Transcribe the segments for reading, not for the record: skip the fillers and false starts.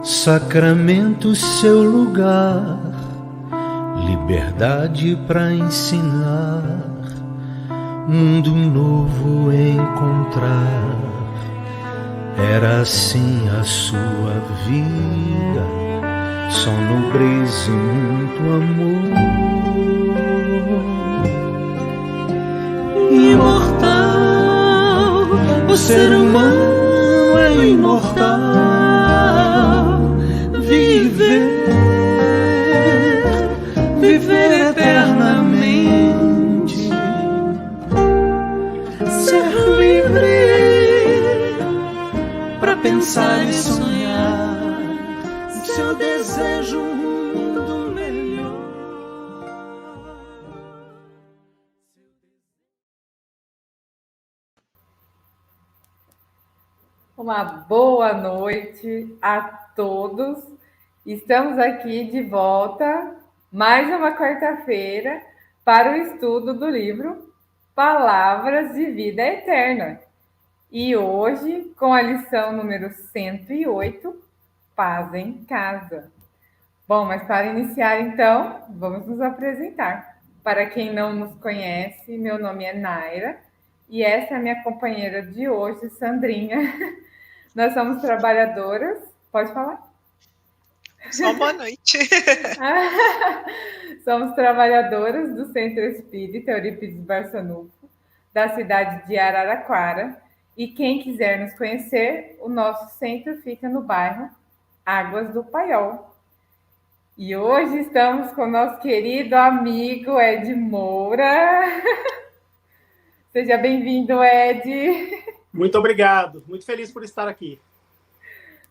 Sacramento, seu lugar, liberdade para ensinar, mundo novo encontrar. Era assim a sua vida, só nobreza e muito amor. Imortal, o ser humano é imortal. Viver eternamente, ser livre para pensar e sonhar, seu desejo um mundo melhor. Uma boa noite a todos. Estamos aqui de volta, mais uma quarta-feira, para o estudo do livro Palavras de Vida Eterna. E hoje, com a lição número 108, Paz em Casa. Bom, mas para iniciar, então, vamos nos apresentar. Para quem não nos conhece, meu nome é Naira e essa é a minha companheira de hoje, Sandrinha. Nós somos trabalhadoras. Pode falar? Só boa noite. Somos trabalhadoras do Centro Espírita Eurípides Barçanufo, da cidade de Araraquara. E quem quiser nos conhecer, o nosso centro fica no bairro Águas do Paiol. E hoje estamos com o nosso querido amigo Ed Moura. Seja bem-vindo, Ed. Muito obrigado, muito feliz por estar aqui.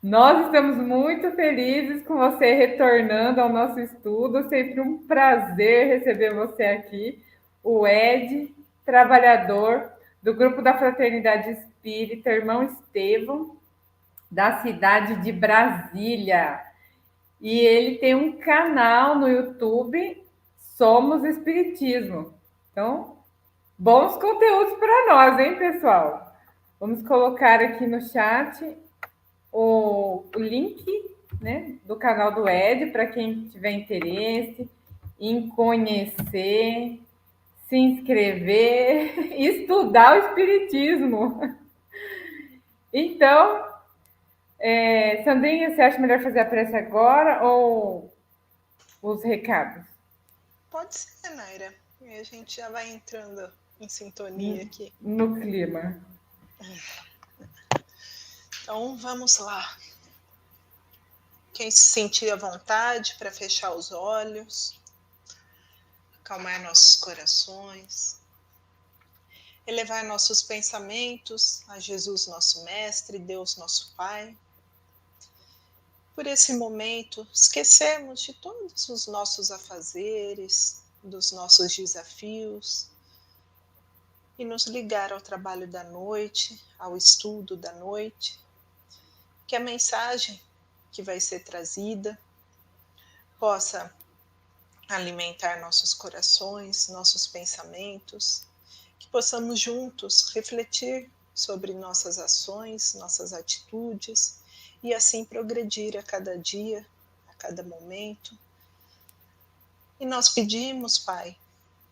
Nós estamos muito felizes com você retornando ao nosso estudo. Sempre um prazer receber você aqui. O Ed, trabalhador do Grupo da Fraternidade Espírita, irmão Estevão, da cidade de Brasília. E ele tem um canal no YouTube, Somos Espiritismo. Então, bons conteúdos para nós, hein, pessoal? Vamos colocar aqui no chat o link, né, do canal do Ed, para quem tiver interesse em conhecer, se inscrever, estudar o Espiritismo. Então, Sandrinha, você acha melhor fazer a prece agora ou os recados? Pode ser, Naira. E a gente já vai entrando em sintonia aqui. No clima. Então, vamos lá. Quem se sentir à vontade para fechar os olhos, acalmar nossos corações, elevar nossos pensamentos a Jesus, nosso Mestre, Deus, nosso Pai. Por esse momento, esquecemos de todos os nossos afazeres, dos nossos desafios, e nos ligar ao trabalho da noite, ao estudo da noite, que a mensagem que vai ser trazida possa alimentar nossos corações, nossos pensamentos, que possamos juntos refletir sobre nossas ações, nossas atitudes, e assim progredir a cada dia, a cada momento. E nós pedimos, Pai,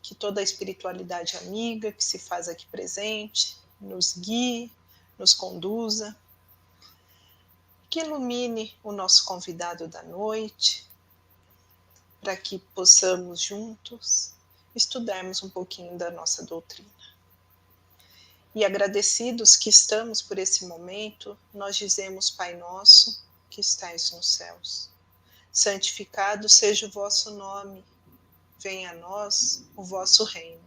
que toda a espiritualidade amiga que se faz aqui presente nos guie, nos conduza, que ilumine o nosso convidado da noite, para que possamos juntos estudarmos um pouquinho da nossa doutrina. E agradecidos que estamos por esse momento, nós dizemos: Pai nosso, que estais nos céus, santificado seja o vosso nome, venha a nós o vosso reino.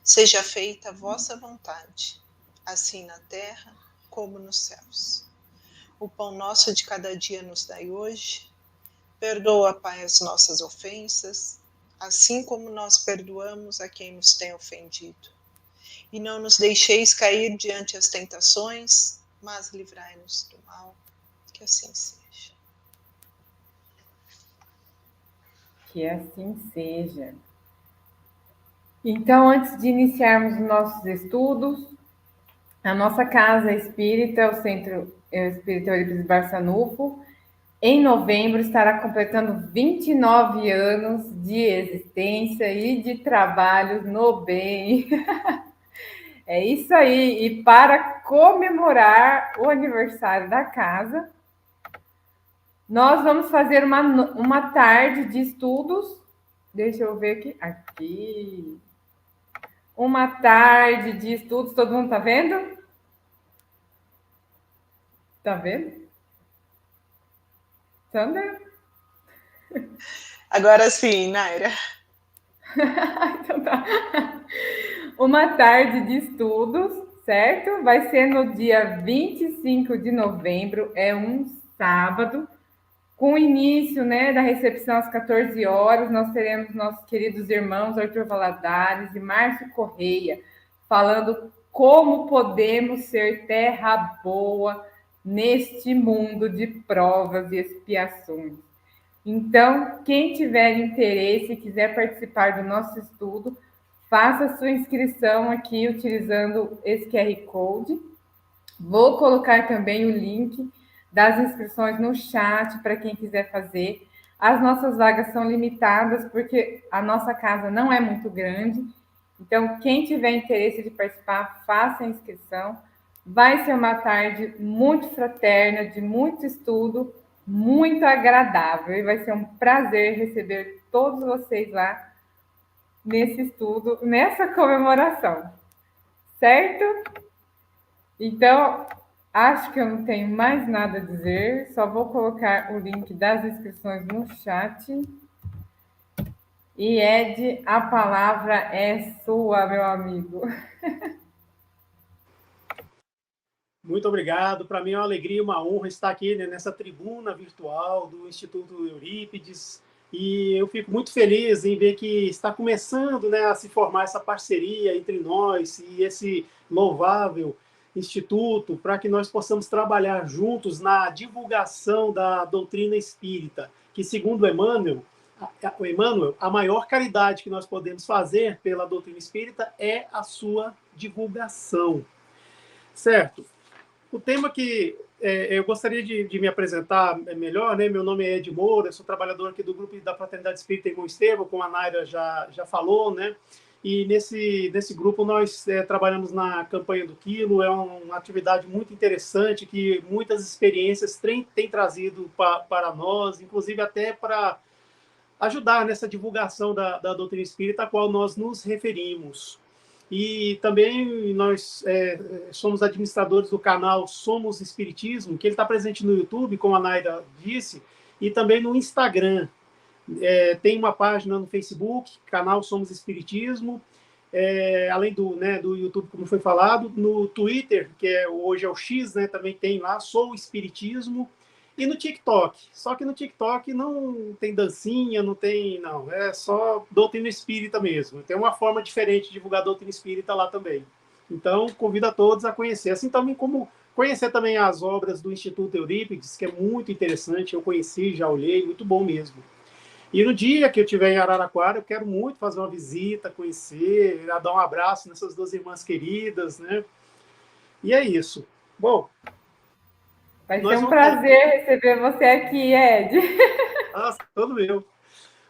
Seja feita a vossa vontade, assim na terra como nos céus. O pão nosso de cada dia nos dai hoje. Perdoa, Pai, as nossas ofensas, assim como nós perdoamos a quem nos tem ofendido. E não nos deixeis cair diante as tentações, mas livrai-nos do mal. Que assim seja. Que assim seja. Então, antes de iniciarmos nossos estudos, a nossa casa espírita, o Centro Espírita Eurípides Barçanufo, Em novembro estará completando 29 anos de existência e de trabalhos no bem. É isso aí. E para comemorar o aniversário da casa, nós vamos fazer uma tarde de estudos. Deixa eu ver aqui. Aqui. Uma tarde de estudos. Todo mundo tá vendo? Tá vendo? Sandra? Agora sim, Naira. Então tá. Uma tarde de estudos, certo? Vai ser no dia 25 de novembro, é um sábado, com o início, né, da recepção às 14 horas. Nós teremos nossos queridos irmãos Arthur Valadares e Márcio Correia falando como podemos ser terra boa neste mundo de provas e expiações. Então, quem tiver interesse e quiser participar do nosso estudo, faça sua inscrição aqui utilizando esse QR Code. Vou colocar também o link das inscrições no chat para quem quiser fazer. As nossas vagas são limitadas porque a nossa casa não é muito grande. Então, quem tiver interesse de participar, faça a inscrição. Vai ser uma tarde muito fraterna, de muito estudo, muito agradável. E vai ser um prazer receber todos vocês lá nesse estudo, nessa comemoração. Certo? Então, acho que eu não tenho mais nada a dizer. Só vou colocar o link das inscrições no chat. E Ed, a palavra é sua, meu amigo. Muito obrigado. Para mim é uma alegria e uma honra estar aqui, né, nessa tribuna virtual do Instituto Eurípides. E eu fico muito feliz em ver que está começando, né, a se formar essa parceria entre nós e esse louvável instituto, para que nós possamos trabalhar juntos na divulgação da doutrina espírita, que, segundo Emmanuel, a maior caridade que nós podemos fazer pela doutrina espírita é a sua divulgação. Certo? O tema que eu gostaria de me apresentar melhor, né? Meu nome é Ed Moura, eu sou trabalhador aqui do Grupo da Fraternidade Espírita Irmão Estevão, como a Naira já falou, né? E nesse grupo nós trabalhamos na campanha do Quilo, é uma atividade muito interessante que muitas experiências têm trazido para nós, inclusive até para ajudar nessa divulgação da doutrina espírita a qual nós nos referimos. E também nós somos administradores do canal Somos Espiritismo, que ele está presente no YouTube, como a Naira disse, e também no Instagram. Tem uma página no Facebook, canal Somos Espiritismo, além do YouTube, como foi falado, no Twitter, que hoje é o X, né, também tem lá, Sou Espiritismo, e no TikTok. Só que no TikTok não tem dancinha, não, é só doutrina espírita mesmo. Tem uma forma diferente de divulgar doutrina espírita lá também. Então, convido a todos a conhecer. Assim também como conhecer também as obras do Instituto Eurípides, que é muito interessante, eu conheci, já olhei, muito bom mesmo. E no dia que eu estiver em Araraquara, eu quero muito fazer uma visita, conhecer, dar um abraço nessas duas irmãs queridas, né? E é isso. Bom, vai ser um prazer receber você aqui, Ed. Nossa, todo meu.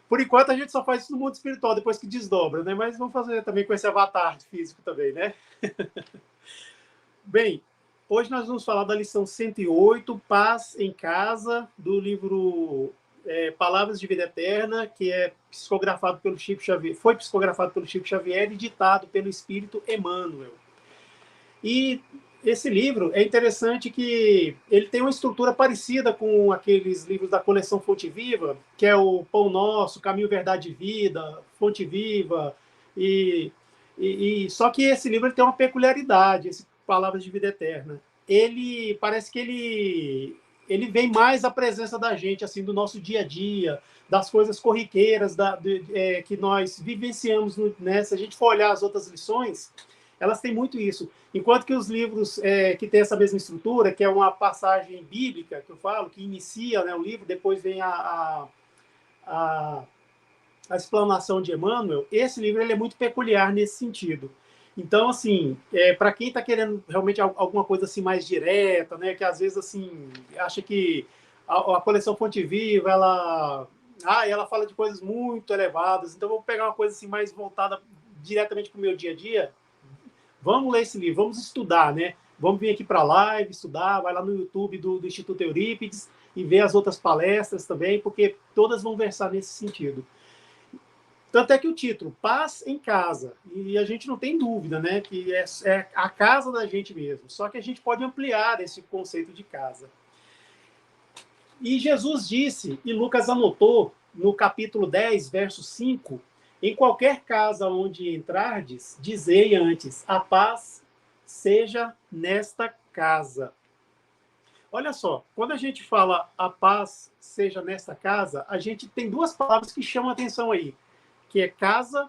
Por enquanto, a gente só faz isso no mundo espiritual, depois que desdobra, né? Mas vamos fazer também com esse avatar físico também, né? Bem, hoje nós vamos falar da lição 108, Paz em Casa, do livro Palavras de Vida Eterna, que é psicografado pelo Chico Xavier, foi psicografado pelo Chico Xavier e ditado pelo Espírito Emmanuel. E esse livro é interessante que ele tem uma estrutura parecida com aqueles livros da coleção Fonte Viva, que é o Pão Nosso, Caminho, Verdade e Vida, Fonte Viva, só que esse livro ele tem uma peculiaridade, esse Palavras de Vida Eterna. Ele parece que ele vem mais à presença da gente, assim, do nosso dia a dia, das coisas corriqueiras que nós vivenciamos, né? Se a gente for olhar as outras lições, elas têm muito isso. Enquanto que os livros que têm essa mesma estrutura, que é uma passagem bíblica, que eu falo, que inicia, né, o livro, depois vem a explanação de Emmanuel, esse livro ele é muito peculiar nesse sentido. Então, assim, para quem está querendo realmente alguma coisa assim mais direta, né, que às vezes assim acha que a coleção Fonte Viva, ela fala de coisas muito elevadas, então eu vou pegar uma coisa assim mais voltada diretamente para o meu dia a dia. Vamos ler esse livro, vamos estudar, né? Vamos vir aqui para a live, estudar, vai lá no YouTube do Instituto Eurípides e ver as outras palestras também, porque todas vão versar nesse sentido. Tanto é que o título, Paz em Casa, e a gente não tem dúvida, né, que é a casa da gente mesmo, só que a gente pode ampliar esse conceito de casa. E Jesus disse, e Lucas anotou, no capítulo 10, verso 5, em qualquer casa onde entrardes, dizei antes, a paz seja nesta casa. Olha só, quando a gente fala a paz seja nesta casa, a gente tem duas palavras que chamam a atenção aí, que é casa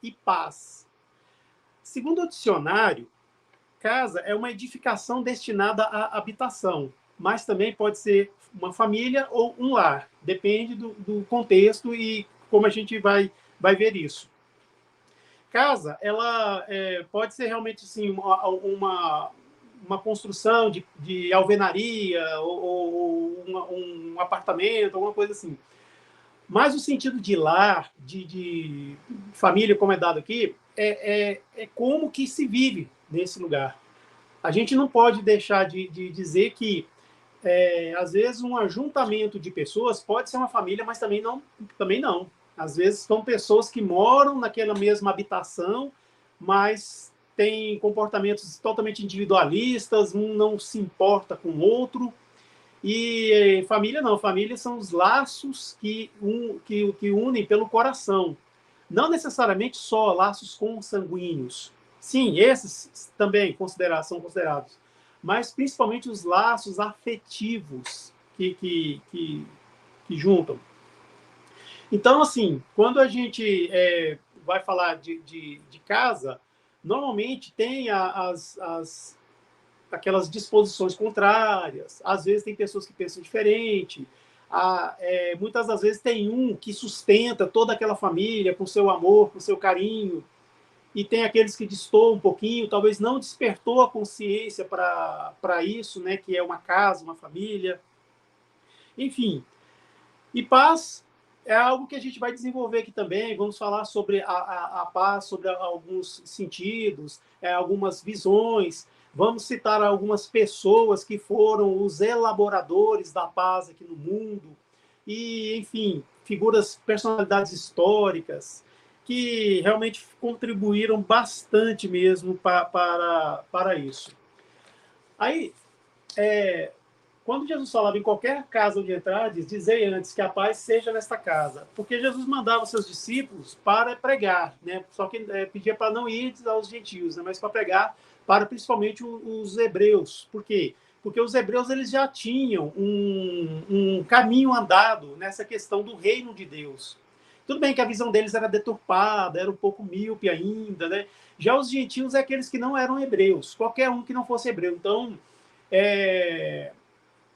e paz. Segundo o dicionário, casa é uma edificação destinada à habitação, mas também pode ser uma família ou um lar, depende do contexto e como a gente vai ver isso. Casa, ela pode ser realmente assim, uma construção de alvenaria ou um apartamento, alguma coisa assim. Mas o sentido de lar, de família, como é dado aqui, é como que se vive nesse lugar. A gente não pode deixar de dizer que, às vezes, um ajuntamento de pessoas pode ser uma família, mas também não. Às vezes, são pessoas que moram naquela mesma habitação, mas têm comportamentos totalmente individualistas, um não se importa com o outro. E família não, família são os laços que unem pelo coração. Não necessariamente só laços consanguíneos. Sim, esses também são considerados. Mas principalmente os laços afetivos que juntam. Então, assim, quando a gente vai falar de casa, normalmente tem aquelas disposições contrárias, às vezes tem pessoas que pensam diferente, muitas das vezes tem um que sustenta toda aquela família com seu amor, com seu carinho, e tem aqueles que destoam um pouquinho, talvez não despertou a consciência para isso, né, que é uma casa, uma família, enfim. E paz é algo que a gente vai desenvolver aqui também, vamos falar sobre a paz, sobre alguns sentidos, algumas visões. Vamos citar algumas pessoas que foram os elaboradores da paz aqui no mundo. E, enfim, personalidades históricas que realmente contribuíram bastante mesmo para isso. Aí, quando Jesus falava em qualquer casa onde entrardes, dizei antes que a paz seja nesta casa. Porque Jesus mandava seus discípulos para pregar, né? Só que pedia para não ir aos gentios, né? Mas para pregar para principalmente os hebreus. Por quê? Porque os hebreus eles já tinham um caminho andado nessa questão do reino de Deus. Tudo bem que a visão deles era deturpada, era um pouco míope ainda, né? Já os gentios é aqueles que não eram hebreus, qualquer um que não fosse hebreu. Então,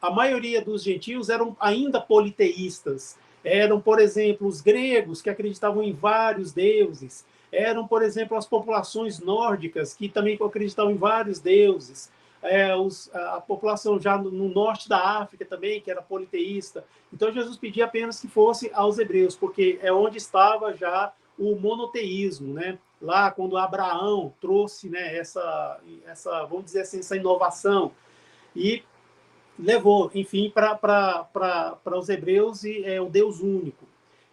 a maioria dos gentios eram ainda politeístas. Eram, por exemplo, os gregos, que acreditavam em vários deuses. Eram, por exemplo, as populações nórdicas, que também acreditavam em vários deuses. A população já no norte da África também, que era politeísta. Então, Jesus pedia apenas que fosse aos hebreus, porque é onde estava já o monoteísmo, né? Lá, quando Abraão trouxe, né, essa, vamos dizer assim, essa inovação. E levou, enfim, para os hebreus o Deus único.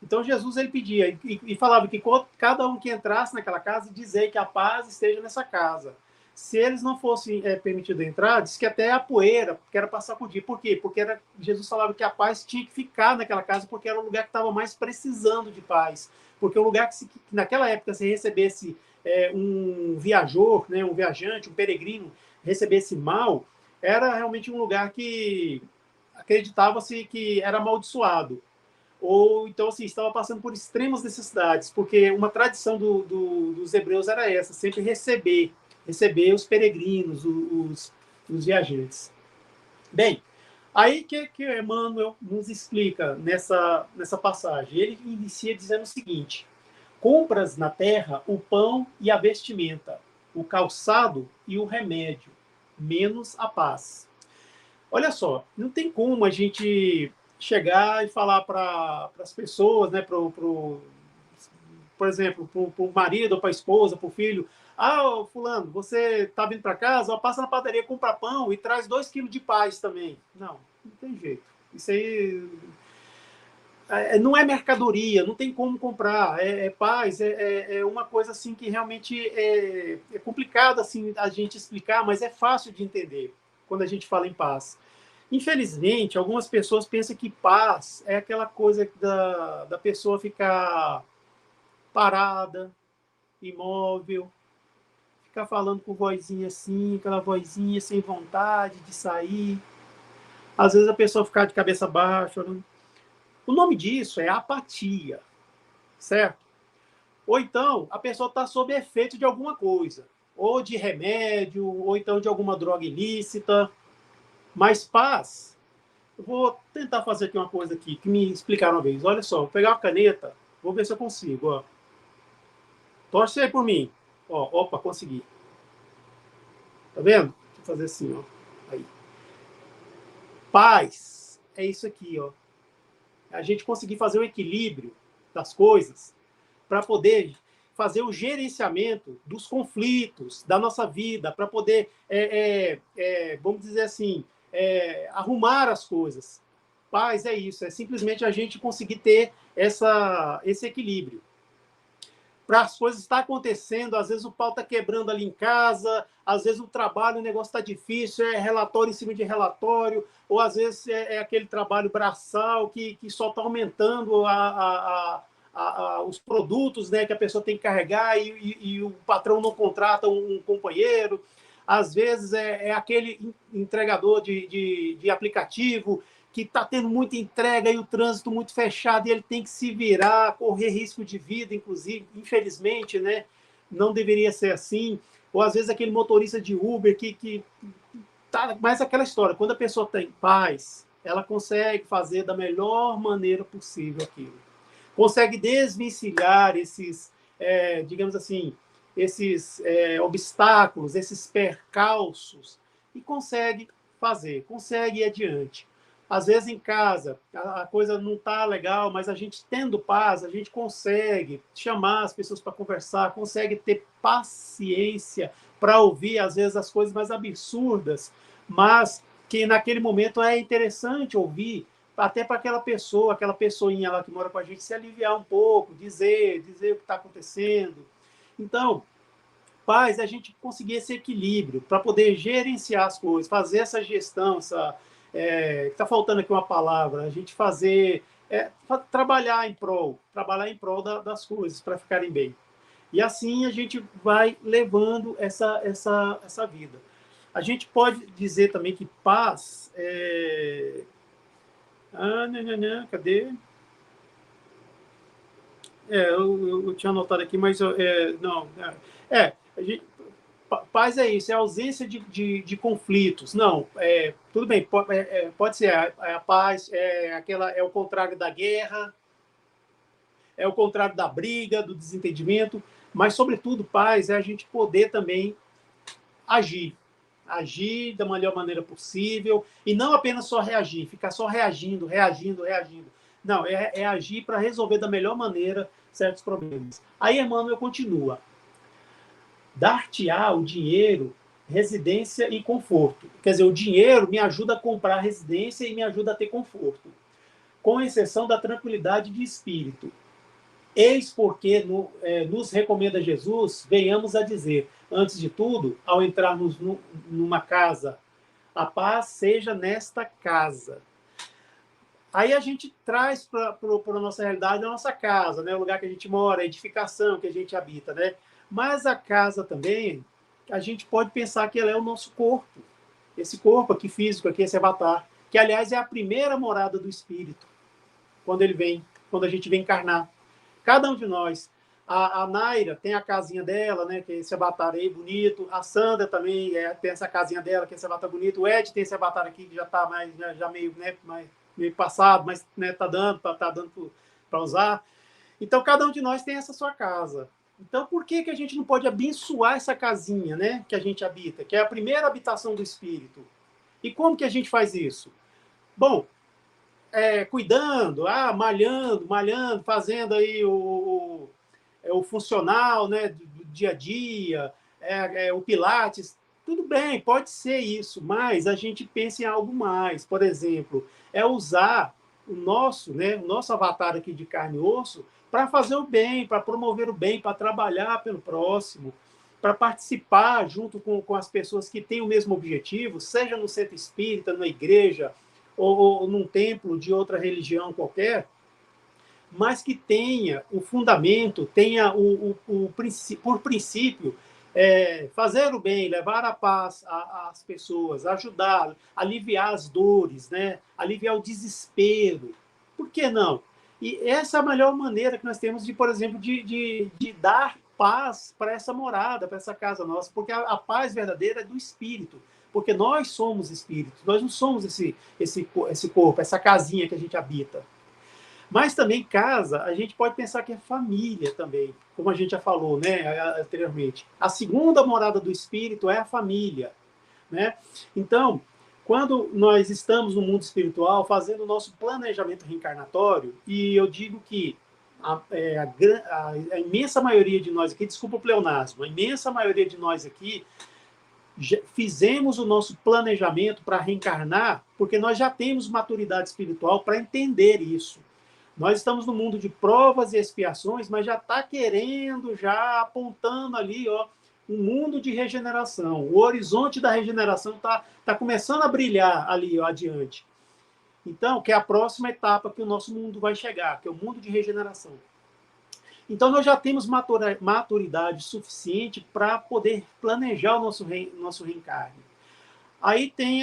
Então, Jesus ele pedia e falava que cada um que entrasse naquela casa, dizer que a paz esteja nessa casa. Se eles não fossem permitidos entrar, diz que até a poeira, que era passar por dia. Por quê? Porque Jesus falava que a paz tinha que ficar naquela casa, porque era o lugar que estava mais precisando de paz. Porque o lugar que naquela época, se recebesse um viajor, né, um viajante, um peregrino, recebesse mal, era realmente um lugar que acreditava-se que era amaldiçoado. Ou então, assim, estava passando por extremas necessidades, porque uma tradição dos hebreus era essa, sempre receber os peregrinos, os viajantes. Bem, aí que Emmanuel nos explica nessa passagem? Ele inicia dizendo o seguinte: compras na terra o pão e a vestimenta, o calçado e o remédio, menos a paz. Olha só, não tem como a gente chegar e falar para as pessoas, né, por exemplo, para o marido, ou para a esposa, para o filho, ah, fulano, você está vindo para casa, ó, passa na padaria, compra pão e traz 2 quilos de paz também. Não tem jeito. Isso aí não é mercadoria, não tem como comprar. É paz, é uma coisa assim que realmente é complicado assim, a gente explicar, mas é fácil de entender quando a gente fala em paz. Infelizmente, algumas pessoas pensam que paz é aquela coisa da pessoa ficar parada, imóvel, ficar falando com vozinha assim, aquela vozinha sem vontade de sair. Às vezes a pessoa ficar de cabeça baixa. O nome disso é apatia, certo? Ou então a pessoa está sob efeito de alguma coisa, ou de remédio, ou então de alguma droga ilícita. Mas paz, eu vou tentar fazer aqui uma coisa aqui, que me explicaram uma vez. Olha só, vou pegar uma caneta, vou ver se eu consigo. Ó. Torce aí por mim. Ó, opa, consegui. Tá vendo? Deixa eu fazer assim, ó. Aí. Paz é isso aqui, ó. A gente conseguir fazer o equilíbrio das coisas para poder fazer o gerenciamento dos conflitos da nossa vida, para poder, vamos dizer assim, arrumar as coisas. Paz é isso, é simplesmente a gente conseguir ter esse equilíbrio. Para as coisas estar acontecendo, às vezes o pau está quebrando ali em casa, às vezes o trabalho, o negócio está difícil, é relatório em cima de relatório, ou às vezes é aquele trabalho braçal que só está aumentando os produtos, né, que a pessoa tem que carregar e o patrão não contrata um companheiro. Às vezes é aquele entregador de aplicativo que está tendo muita entrega e o trânsito muito fechado e ele tem que se virar, correr risco de vida, inclusive, infelizmente, né? Não deveria ser assim. Ou às vezes aquele motorista de Uber que tá, mas aquela história, quando a pessoa está em paz, ela consegue fazer da melhor maneira possível aquilo. Consegue desvencilhar esses, digamos assim, esses obstáculos, esses percalços e consegue fazer, consegue ir adiante. Às vezes em casa a coisa não está legal, mas a gente tendo paz, a gente consegue chamar as pessoas para conversar, consegue ter paciência para ouvir, às vezes, as coisas mais absurdas, mas que naquele momento é interessante ouvir, até para aquela pessoa, aquela pessoinha lá que mora com a gente se aliviar um pouco, dizer o que está acontecendo. Então, paz é a gente conseguir esse equilíbrio para poder gerenciar as coisas, fazer essa gestão, está faltando aqui uma palavra, a gente fazer, trabalhar em prol das coisas para ficarem bem. E assim a gente vai levando essa vida. A gente pode dizer também que paz cadê? Eu tinha anotado aqui, mas não. A gente, paz é isso, é a ausência de conflitos. Não, tudo bem, pode ser a paz, é o contrário da guerra, é o contrário da briga, do desentendimento, mas, sobretudo, paz é a gente poder também agir da melhor maneira possível, e não apenas só reagir, ficar só reagindo. Não, é agir para resolver da melhor maneira certos problemas. Aí Emmanuel continua. Dar-te-á o dinheiro, residência e conforto. Quer dizer, o dinheiro me ajuda a comprar residência e me ajuda a ter conforto, com exceção da tranquilidade de espírito. Eis porque nos recomenda Jesus, venhamos a dizer, antes de tudo, ao entrarmos numa casa, a paz seja nesta casa. Aí a gente traz para a nossa realidade a nossa casa, né? O lugar que a gente mora, a edificação que a gente habita, né? Mas a casa também, a gente pode pensar que ela é o nosso corpo. Esse corpo aqui físico, aqui, esse avatar, que aliás é a primeira morada do espírito, quando a gente vem encarnar. Cada um de nós. A Naira tem a casinha dela, né, que é esse avatar aí bonito. A Sandra também tem essa casinha dela, que é esse avatar bonito. O Ed tem esse avatar aqui, que já está já meio, né, meio passado, mas né, tá dando para usar. Então, cada um de nós tem essa sua casa. Então, por que a gente não pode abençoar essa casinha, né, que a gente habita, que é a primeira habitação do espírito? E como que a gente faz isso? Bom, cuidando, malhando, fazendo aí o funcional, né, do dia a dia, o Pilates, tudo bem, pode ser isso, mas a gente pensa em algo mais. Por exemplo, usar o nosso avatar aqui de carne e osso para fazer o bem, para promover o bem, para trabalhar pelo próximo, para participar junto com as pessoas que têm o mesmo objetivo, seja no centro espírita, na igreja, ou num templo de outra religião qualquer, mas que tenha o fundamento, tenha por princípio, fazer o bem, levar a paz às pessoas, ajudar, aliviar as dores, né? Aliviar o desespero. Por que não? E essa é a melhor maneira que nós temos de, por exemplo, de dar paz para essa morada, para essa casa nossa, porque a paz verdadeira é do espírito, porque nós somos espíritos, nós não somos esse corpo, essa casinha que a gente habita. Mas também casa, a gente pode pensar que é família também, como a gente já falou, né, anteriormente. A segunda morada do espírito é a família, né? Então, quando nós estamos no mundo espiritual fazendo o nosso planejamento reencarnatório, e eu digo que a imensa maioria de nós aqui, desculpa o pleonasmo, a imensa maioria de nós aqui fizemos o nosso planejamento para reencarnar, porque nós já temos maturidade espiritual para entender isso. Nós estamos no mundo de provas e expiações, mas já está querendo, já apontando ali, ó, um mundo de regeneração. O horizonte da regeneração tá começando a brilhar ali, ó, adiante. Então, que é a próxima etapa que o nosso mundo vai chegar, que é o mundo de regeneração. Então, nós já temos maturidade suficiente para poder planejar o nosso reencarne. Aí tem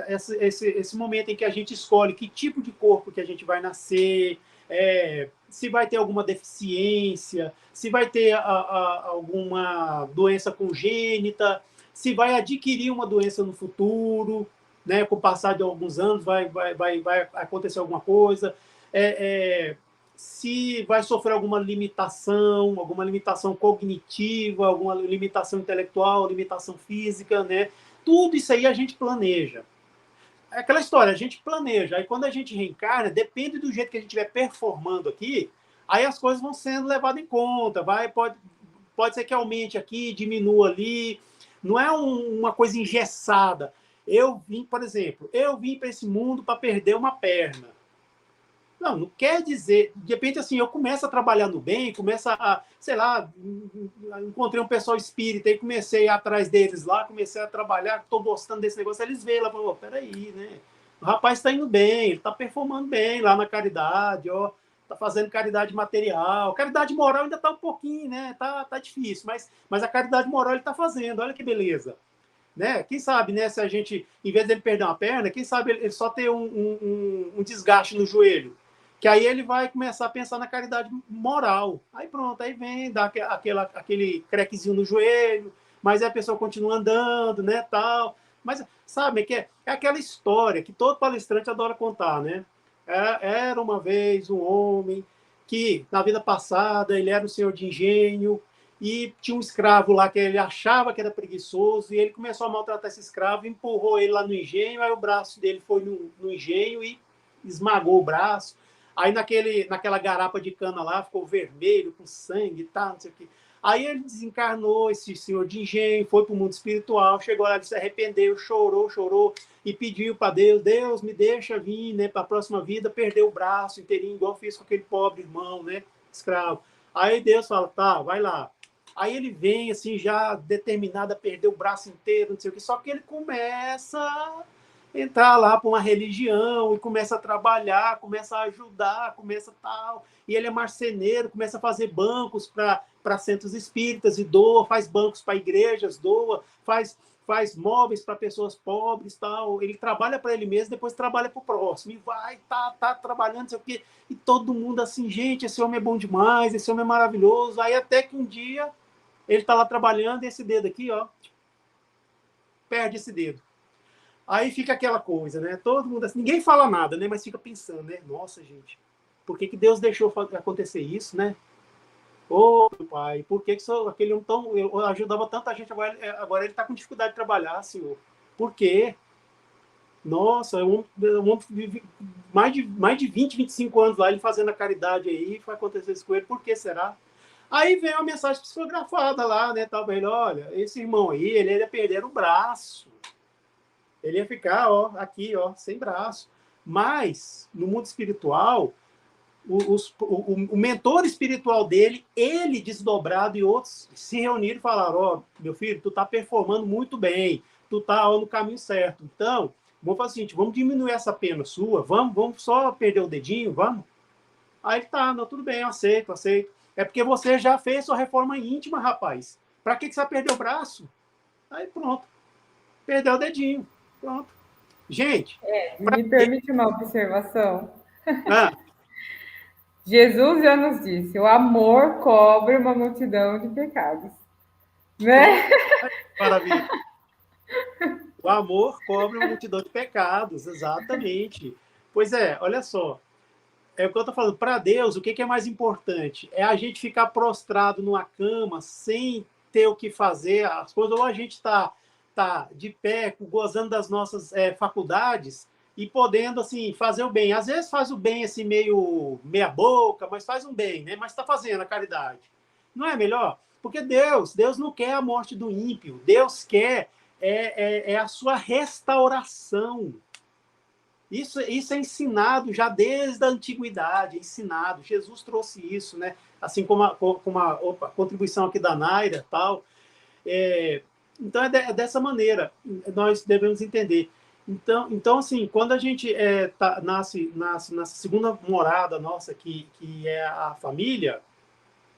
esse momento em que a gente escolhe que tipo de corpo que a gente vai nascer, se vai ter alguma deficiência, se vai ter alguma doença congênita, se vai adquirir uma doença no futuro, né, com o passar de alguns anos vai acontecer alguma coisa, se vai sofrer alguma limitação cognitiva, alguma limitação intelectual, limitação física, né? Tudo isso aí a gente planeja. É aquela história, a gente planeja. Aí quando a gente reencarna, depende do jeito que a gente estiver performando aqui, aí as coisas vão sendo levadas em conta. Pode ser que aumente aqui, diminua ali. Não é uma coisa engessada. Por exemplo, eu vim para esse mundo para perder uma perna. Não quer dizer, de repente, assim, eu começo a trabalhar no bem, sei lá, encontrei um pessoal espírita e comecei a ir atrás deles lá, comecei a trabalhar, estou gostando desse negócio, eles veem lá, falam, peraí, né? O rapaz está indo bem, ele está performando bem lá na caridade, ó, está fazendo caridade material, caridade moral ainda está um pouquinho, né? Tá difícil, mas a caridade moral ele está fazendo, olha que beleza. Né? Quem sabe, né, se a gente, em vez dele perder uma perna, quem sabe ele só ter um desgaste no joelho, que aí ele vai começar a pensar na caridade moral. Aí pronto, aí vem, dá aquele crequezinho no joelho, mas aí a pessoa continua andando, né, tal. Mas, sabe, é aquela história que todo palestrante adora contar, né? Era uma vez um homem que, na vida passada, ele era um senhor de engenho, e tinha um escravo lá que ele achava que era preguiçoso, e ele começou a maltratar esse escravo, empurrou ele lá no engenho, aí o braço dele foi no engenho e esmagou o braço. Aí naquela garapa de cana lá, ficou vermelho, com sangue e tal, não sei o quê. Aí ele desencarnou, esse senhor de engenho, foi para o mundo espiritual, chegou lá, ele se arrependeu, chorou, e pediu para Deus me deixa vir, né, para a próxima vida, perder o braço inteirinho, igual fiz com aquele pobre irmão, né, escravo. Aí Deus fala, tá, vai lá. Aí ele vem, assim, já determinado a perder o braço inteiro, não sei o quê, só que ele começa a entrar lá para uma religião e começa a trabalhar, começa a ajudar, começa tal. E ele é marceneiro, começa a fazer bancos para centros espíritas e doa, faz bancos para igrejas, doa, faz móveis para pessoas pobres, tal. Ele trabalha para ele mesmo, depois trabalha para o próximo. E vai, tá trabalhando, não sei o quê. E todo mundo assim, gente, esse homem é bom demais, esse homem é maravilhoso. Aí até que um dia ele está lá trabalhando e esse dedo aqui, ó, perde esse dedo. Aí fica aquela coisa, né? Todo mundo assim, ninguém fala nada, né? Mas fica pensando, né? Nossa, gente, por que Deus deixou acontecer isso, né? Ô, meu pai, por que aquele homem eu ajudava tanta gente, agora ele está com dificuldade de trabalhar, senhor? Por quê? Nossa, um homem vive mais de 20, 25 anos lá, ele fazendo a caridade aí, vai acontecer isso com ele, por que será? Aí vem uma mensagem psicografada lá, né, tal, ele, olha, esse irmão aí, ele ia perder o braço, ele ia ficar, ó, aqui, ó, sem braço. Mas, no mundo espiritual, o mentor espiritual dele, ele desdobrado e outros se reuniram e falaram, ó, meu filho, tu tá performando muito bem, tu tá ó, no caminho certo, então... Vamos fazer o seguinte, vamos diminuir essa pena sua, vamos só perder o dedinho, vamos? Aí tá, não, tudo bem, eu aceito. É porque você já fez sua reforma íntima, rapaz. Pra que você vai perder o braço? Aí pronto, perdeu o dedinho, pronto. Gente... Me permite uma observação? Ah, Jesus já nos disse, o amor cobre uma multidão de pecados. Né? maravilha. O amor cobre uma multidão de pecados, exatamente. Pois é, olha só. É o que eu estou falando. Para Deus, o que é mais importante? É a gente ficar prostrado numa cama sem ter o que fazer as coisas, ou a gente tá de pé, gozando das nossas faculdades e podendo assim fazer o bem. Às vezes faz o bem assim meio meia boca, mas faz um bem, né? Mas está fazendo a caridade. Não é melhor? Porque Deus não quer a morte do ímpio. Deus quer a sua restauração. Isso é ensinado já desde a antiguidade, é ensinado. Jesus trouxe isso, né? Assim como a contribuição aqui da Naira, tal. Então é dessa maneira nós devemos entender. Então assim, quando a gente nasce nessa segunda morada nossa, que é a família,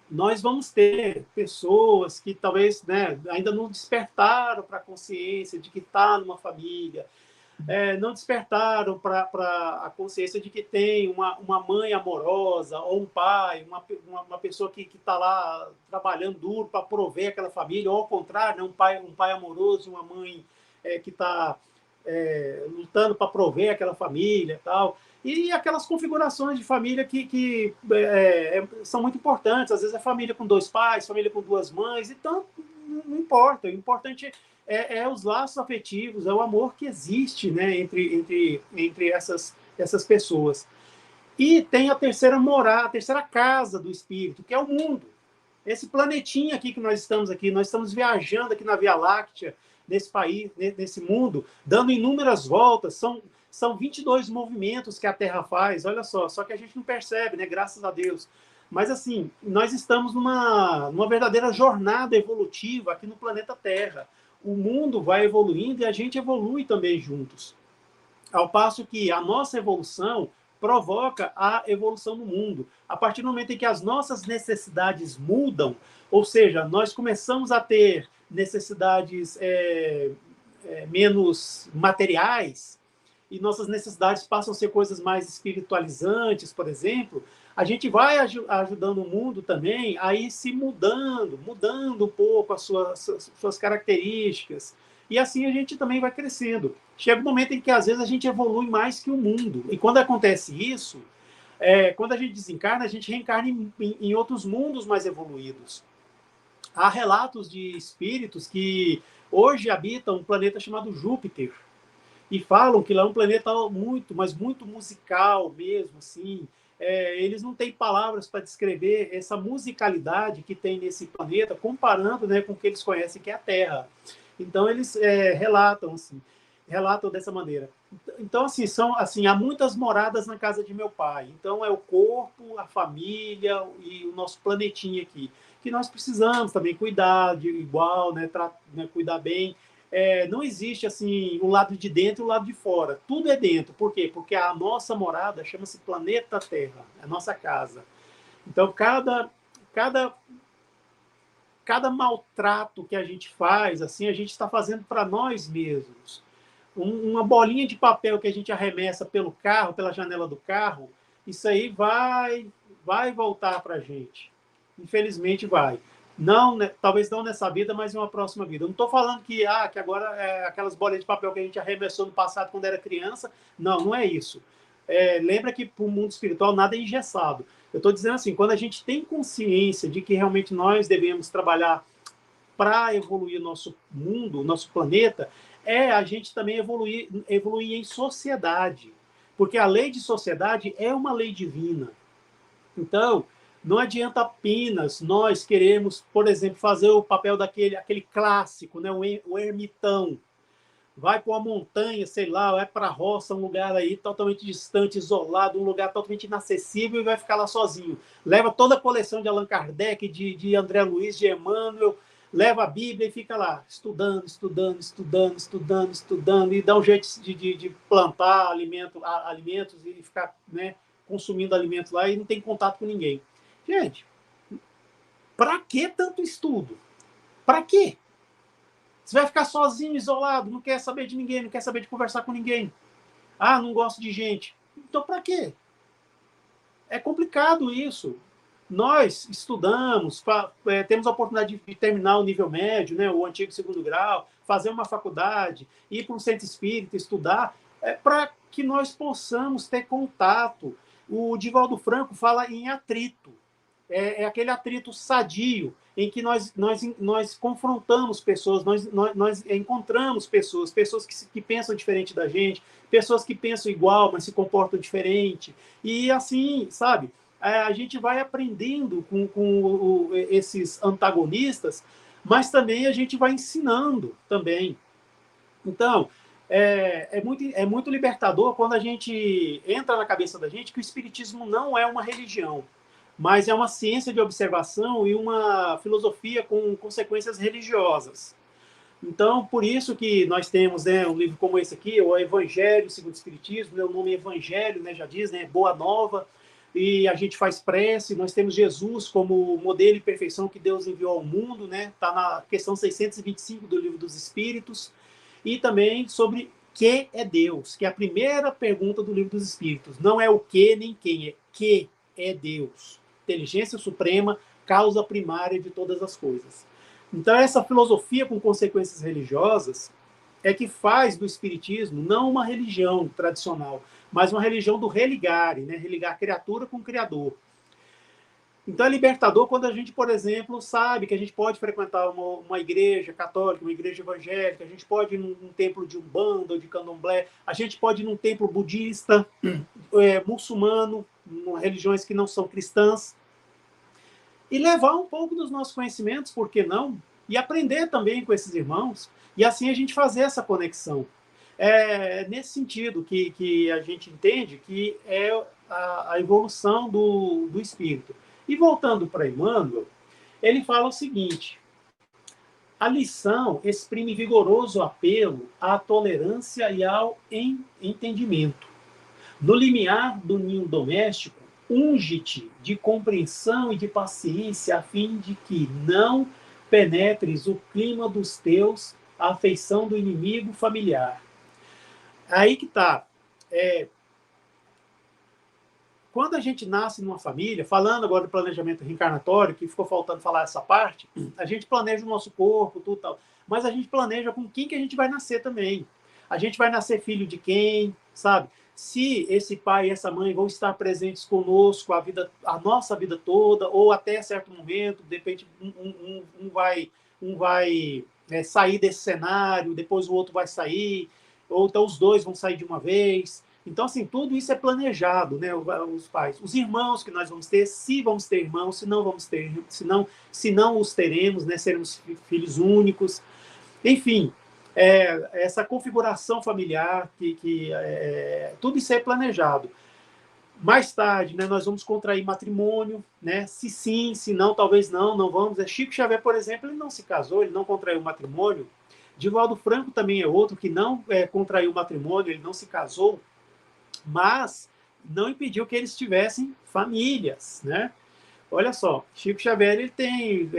nós vamos ter pessoas que talvez, né, ainda não despertaram para a consciência de que está numa família, não despertaram para a consciência de que tem uma mãe amorosa, ou um pai, uma pessoa que está lá trabalhando duro para prover aquela família, ou ao contrário, né, um pai amoroso e uma mãe que está lutando para prover aquela família e tal. E aquelas configurações de família que são muito importantes. Às vezes é família com 2 pais, família com 2 mães, então não importa. O importante é os laços afetivos, é o amor que existe, né, entre essas pessoas. E tem a terceira morada, a terceira casa do espírito, que é o mundo. Esse planetinha aqui que nós estamos viajando aqui na Via Láctea, nesse país, nesse mundo, dando inúmeras voltas. São 22 movimentos que a Terra faz, olha só que a gente não percebe, né? Graças a Deus. Mas, assim, nós estamos numa verdadeira jornada evolutiva aqui no planeta Terra. O mundo vai evoluindo e a gente evolui também juntos. Ao passo que a nossa evolução provoca a evolução do mundo. A partir do momento em que as nossas necessidades mudam, ou seja, nós começamos a ter necessidades menos materiais, e nossas necessidades passam a ser coisas mais espiritualizantes, por exemplo, a gente vai ajudando o mundo também a ir se mudando um pouco as suas características. E assim a gente também vai crescendo. Chega um momento em que, às vezes, a gente evolui mais que o mundo. E quando acontece isso, quando a gente desencarna, a gente reencarna em outros mundos mais evoluídos. Há relatos de espíritos que hoje habitam um planeta chamado Júpiter. E falam que lá é um planeta muito, mas muito musical mesmo, assim. Eles não têm palavras para descrever essa musicalidade que tem nesse planeta, comparando, né, com o que eles conhecem, que é a Terra. Então, eles relatam dessa maneira. Então, assim, há muitas moradas na casa de meu pai. Então, é o corpo, a família e o nosso planetinha aqui, que nós precisamos também cuidar de igual, né, cuidar bem. Não existe assim o lado de dentro e o lado de fora. Tudo é dentro. Por quê? Porque a nossa morada chama-se planeta Terra, é a nossa casa. Então, cada maltrato que a gente faz, assim, a gente está fazendo para nós mesmos. Uma bolinha de papel que a gente arremessa pelo carro, pela janela do carro, isso aí vai voltar para a gente. Infelizmente vai. Não, né, talvez não nessa vida, mas em uma próxima vida. Eu não estou falando que agora aquelas bolinhas de papel que a gente arremessou no passado quando era criança. Não é isso. Lembra que para o mundo espiritual nada é engessado. Eu estou dizendo assim, quando a gente tem consciência de que realmente nós devemos trabalhar para evoluir o nosso mundo, o nosso planeta, é a gente também evoluir em sociedade, porque a lei de sociedade é uma lei divina. Então, não adianta apenas nós queremos, por exemplo, fazer o papel aquele clássico, né? O ermitão. Vai para uma montanha, sei lá, vai para a roça, um lugar aí totalmente distante, isolado, um lugar totalmente inacessível e vai ficar lá sozinho. Leva toda a coleção de Allan Kardec, de André Luiz, de Emmanuel, leva a Bíblia e fica lá, estudando, e dá um jeito de plantar alimentos e ficar, né, consumindo alimentos lá e não tem contato com ninguém. Gente, para que tanto estudo? Para quê? Você vai ficar sozinho, isolado, não quer saber de ninguém, não quer saber de conversar com ninguém. Ah, não gosto de gente. Então, para quê? É complicado isso. Nós estudamos, temos a oportunidade de terminar o nível médio, né, o antigo segundo grau, fazer uma faculdade, ir para um centro espírita, estudar, para que nós possamos ter contato. O Divaldo Franco fala em atrito. É aquele atrito sadio, em que nós confrontamos pessoas, nós encontramos pessoas que pensam diferente da gente, pessoas que pensam igual, mas se comportam diferente. E assim, sabe, a gente vai aprendendo com esses antagonistas, mas também a gente vai ensinando também. Então, é muito libertador quando a gente entra na cabeça da gente que o espiritismo não é uma religião, mas é uma ciência de observação e uma filosofia com consequências religiosas. Então, por isso que nós temos, né, um livro como esse aqui, o Evangelho segundo o Espiritismo, né, o nome Evangelho, né, já diz, né, Boa Nova, e a gente faz prece, nós temos Jesus como modelo e perfeição que Deus enviou ao mundo, né, está na questão 625 do Livro dos Espíritos, e também sobre que é Deus, que é a primeira pergunta do Livro dos Espíritos. Não é o que nem quem, é que é Deus. Inteligência suprema, causa primária de todas as coisas. Então, essa filosofia com consequências religiosas é que faz do espiritismo não uma religião tradicional, mas uma religião do religare, né? Religar criatura com criador. Então, é libertador quando a gente, por exemplo, sabe que a gente pode frequentar uma igreja católica, uma igreja evangélica, a gente pode ir num templo de Umbanda ou de Candomblé, a gente pode ir num templo budista, muçulmano, religiões que não são cristãs, e levar um pouco dos nossos conhecimentos, por que não? E aprender também com esses irmãos, e assim a gente fazer essa conexão. É nesse sentido que a gente entende que é a evolução do espírito. E voltando para Emmanuel, ele fala o seguinte: a lição exprime vigoroso apelo à tolerância e ao entendimento. No limiar do ninho doméstico, unge-te de compreensão e de paciência, a fim de que não penetres o clima dos teus, a afeição do inimigo familiar. Aí que está. Quando a gente nasce numa família, falando agora do planejamento reencarnatório, que ficou faltando falar essa parte, a gente planeja o nosso corpo, tudo tal, mas a gente planeja com quem que a gente vai nascer também. A gente vai nascer filho de quem, sabe? Se esse pai e essa mãe vão estar presentes conosco a nossa vida toda, ou até certo momento, de repente um vai sair desse cenário, depois o outro vai sair, ou então os dois vão sair de uma vez. Então, assim, tudo isso é planejado, né? Os pais, os irmãos que nós vamos ter, se vamos ter irmãos, se não vamos ter, se não os teremos, né? Seremos filhos únicos. Enfim, essa configuração familiar, tudo isso é planejado. Mais tarde, né, nós vamos contrair matrimônio, né? Se sim, se não, talvez não vamos. Chico Xavier, por exemplo, ele não se casou, ele não contraiu matrimônio. Divaldo Franco também é outro que não contraiu matrimônio, ele não se casou, mas não impediu que eles tivessem famílias, né? Olha só, Chico Xavier ele tem,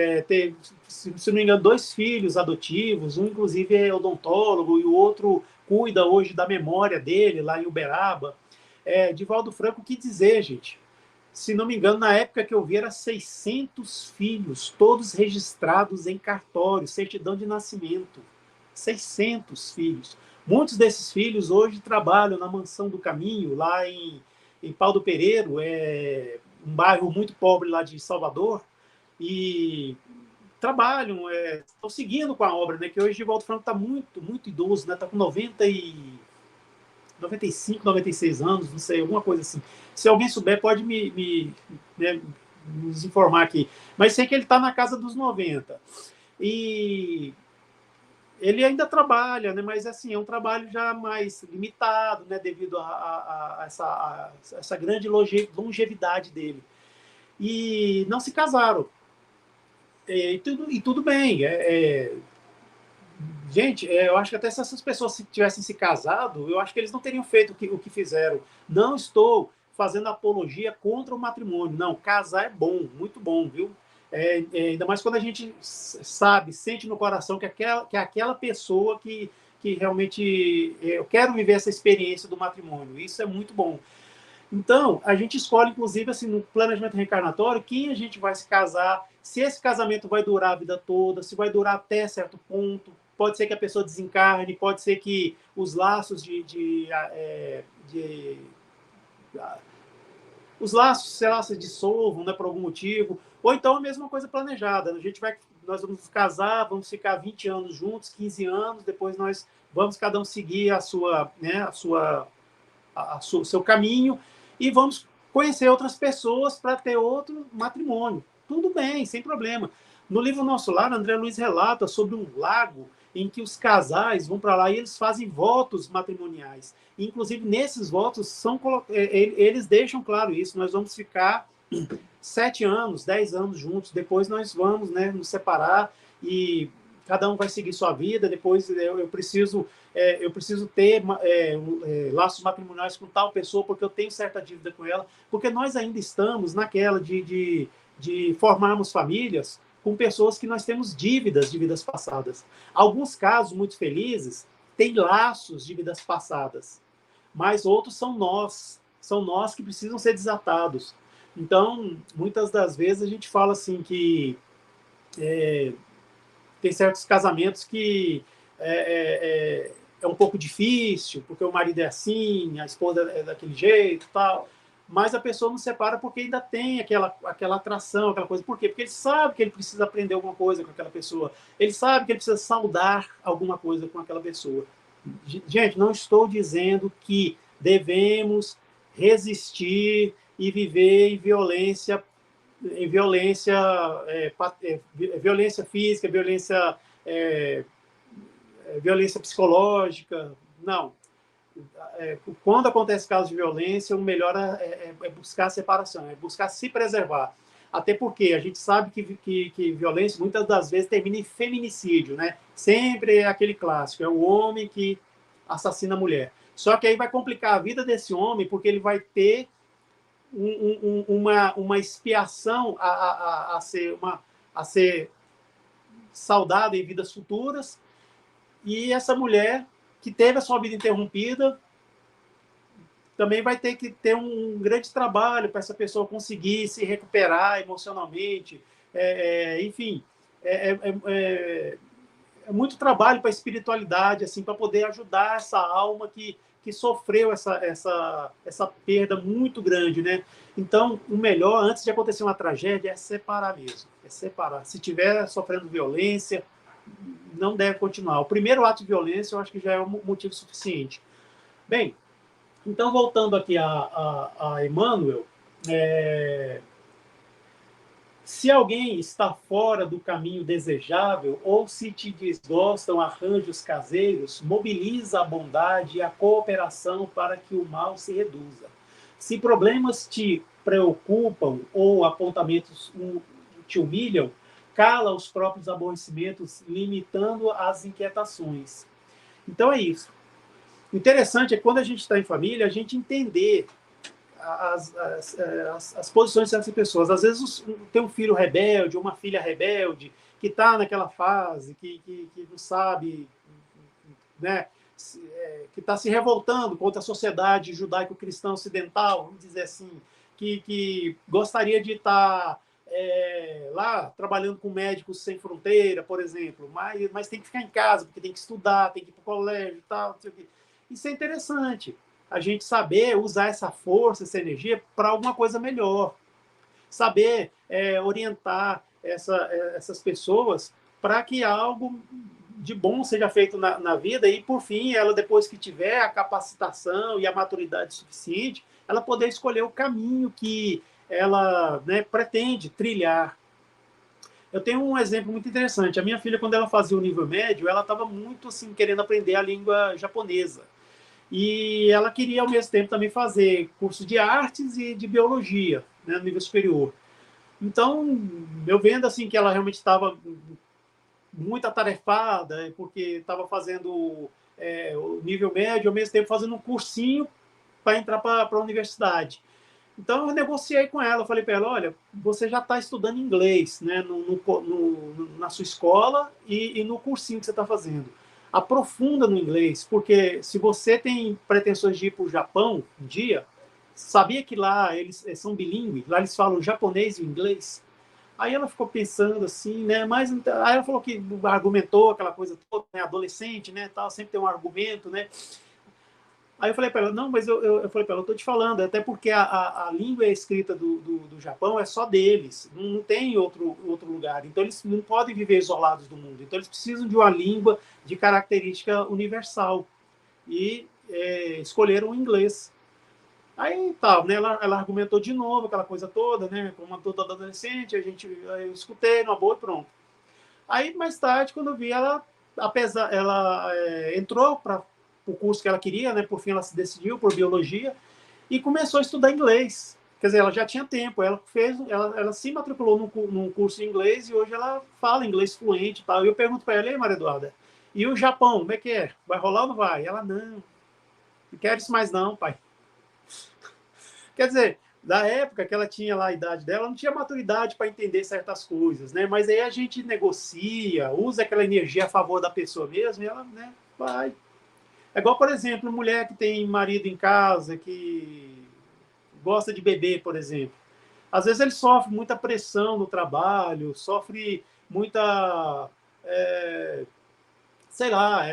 se não me engano, 2 filhos adotivos, um inclusive é odontólogo e o outro cuida hoje da memória dele lá em Uberaba. Divaldo Franco, o que dizer, gente? Se não me engano, na época que eu vi, era 600 filhos, todos registrados em cartório, certidão de nascimento. 600 filhos. Muitos desses filhos hoje trabalham na Mansão do Caminho, lá em Pau do Pereiro, um bairro muito pobre lá de Salvador, e trabalham, estão seguindo com a obra, né? Que hoje Divaldo Franco está muito, muito idoso, né? Está com 95, 96 anos, não sei, alguma coisa assim. Se alguém souber, pode né, nos informar aqui. Mas sei que ele está na casa dos 90. E ele ainda trabalha, né? Mas assim, é um trabalho já mais limitado, né? Devido a essa grande longevidade dele. E não se casaram. E tudo bem. Gente, eu acho que até se essas pessoas tivessem se casado, eu acho que eles não teriam feito o que fizeram. Não estou fazendo apologia contra o matrimônio. Não, casar é bom, muito bom, viu? Ainda mais quando a gente sabe, sente no coração que é aquela pessoa que realmente eu quero viver essa experiência do matrimônio. Isso é muito bom. Então, a gente escolhe, inclusive, assim, no planejamento reencarnatório, quem a gente vai se casar, se esse casamento vai durar a vida toda, se vai durar até certo ponto. Pode ser que a pessoa desencarne, pode ser que os laços os laços, sei lá, se dissolvam, né, por algum motivo. Ou então a mesma coisa planejada. Nós vamos nos casar, vamos ficar 20 anos juntos, 15 anos, depois nós vamos cada um seguir o seu caminho e vamos conhecer outras pessoas para ter outro matrimônio. Tudo bem, sem problema. No livro Nosso Lar, André Luiz relata sobre um lago em que os casais vão para lá e eles fazem votos matrimoniais. Inclusive, nesses votos, eles deixam claro isso. Nós vamos ficar 7 anos, 10 anos juntos, depois nós vamos, né, nos separar e cada um vai seguir sua vida, depois eu preciso ter laços matrimoniais com tal pessoa, porque eu tenho certa dívida com ela, porque nós ainda estamos naquela de formarmos famílias com pessoas que nós temos dívidas de vidas passadas. Alguns casos muito felizes têm laços de vidas passadas, mas outros são nós que precisam ser desatados. Então, muitas das vezes a gente fala assim que tem certos casamentos que é um pouco difícil, porque o marido é assim, a esposa é daquele jeito e tal, mas a pessoa não separa porque ainda tem aquela atração, aquela coisa. Por quê? Porque ele sabe que ele precisa aprender alguma coisa com aquela pessoa, ele sabe que ele precisa saudar alguma coisa com aquela pessoa. Gente, não estou dizendo que devemos resistir e viver em violência violência física, violência psicológica. Não. Quando acontece casos de violência, o melhor é buscar a separação, é buscar se preservar. Até porque a gente sabe que violência muitas das vezes termina em feminicídio, né? Sempre é aquele clássico, é o homem que assassina a mulher. Só que aí vai complicar a vida desse homem, porque ele vai ter uma expiação a ser saudada em vidas futuras, e essa mulher que teve a sua vida interrompida também vai ter que ter um grande trabalho para essa pessoa conseguir se recuperar emocionalmente, enfim, é muito trabalho para a espiritualidade, assim, para poder ajudar essa alma que sofreu essa perda muito grande, né? Então, o melhor, antes de acontecer uma tragédia, é separar mesmo. É separar. Se estiver sofrendo violência, não deve continuar. O primeiro ato de violência, eu acho que já é um motivo suficiente. Bem, então, voltando aqui a Emmanuel, se alguém está fora do caminho desejável ou se te desgostam arranjos caseiros, mobiliza a bondade e a cooperação para que o mal se reduza. Se problemas te preocupam ou apontamentos te humilham, cala os próprios aborrecimentos, limitando as inquietações. Então é isso. O interessante é que quando a gente está em família, a gente entender as posições dessas pessoas. Às vezes tem um filho rebelde, ou uma filha rebelde, que está naquela fase, que não sabe, né, que está se revoltando contra a sociedade judaico-cristã ocidental, vamos dizer assim, que gostaria de estar lá trabalhando com Médicos Sem Fronteira, por exemplo, mas tem que ficar em casa, porque tem que estudar, tem que ir para o colégio e tal. Não sei o quê. Isso é interessante. A gente saber usar essa força, essa energia para alguma coisa melhor. Saber orientar. essas pessoas para que algo de bom seja feito na vida e, por fim, ela, depois que tiver a capacitação e a maturidade suficiente, ela poder escolher o caminho que ela, né, pretende trilhar. Eu tenho um exemplo muito interessante. A minha filha, quando ela fazia o nível médio, ela estava muito assim, querendo aprender a língua japonesa. E ela queria, ao mesmo tempo, também fazer curso de artes e de biologia, né, no nível superior. Então, eu vendo assim que ela realmente estava muito atarefada, porque estava fazendo o nível médio, ao mesmo tempo fazendo um cursinho para entrar para a universidade. Então, eu negociei com ela, eu falei para ela, olha, você já está estudando inglês, né, na sua escola e no cursinho que você está fazendo. Aprofunda no inglês, porque se você tem pretensões de ir para o Japão um dia, sabia que lá eles são bilíngues, lá eles falam japonês e inglês? Aí ela ficou pensando assim, né? Mas aí ela falou que argumentou aquela coisa toda, né? Adolescente, né? Tal, sempre tem um argumento, né? Aí eu falei para ela, não, mas eu falei para ela, eu estou te falando, até porque a língua escrita do Japão é só deles, não tem outro lugar. Então eles não podem viver isolados do mundo. Então eles precisam de uma língua de característica universal. E escolheram o inglês. Aí tal, né? Ela argumentou de novo aquela coisa toda, né? Como toda adolescente, eu escutei numa boa e pronto. Aí mais tarde, quando eu vi ela, ela entrou para o curso que ela queria, né? Por fim, ela se decidiu por biologia e começou a estudar inglês. Quer dizer, ela já tinha tempo, ela se matriculou num curso de inglês e hoje ela fala inglês fluente e tal. E eu pergunto para ela, Maria Eduarda, e o Japão, como é que é? Vai rolar ou não vai? E ela, não quero isso mais não, pai. Quer dizer, da época que ela tinha lá a idade dela, não tinha maturidade para entender certas coisas, né? Mas aí a gente negocia, usa aquela energia a favor da pessoa mesmo e ela, né, vai. É igual, por exemplo, mulher que tem marido em casa, que gosta de beber, por exemplo. Às vezes ele sofre muita pressão no trabalho, sofre muita, sei lá,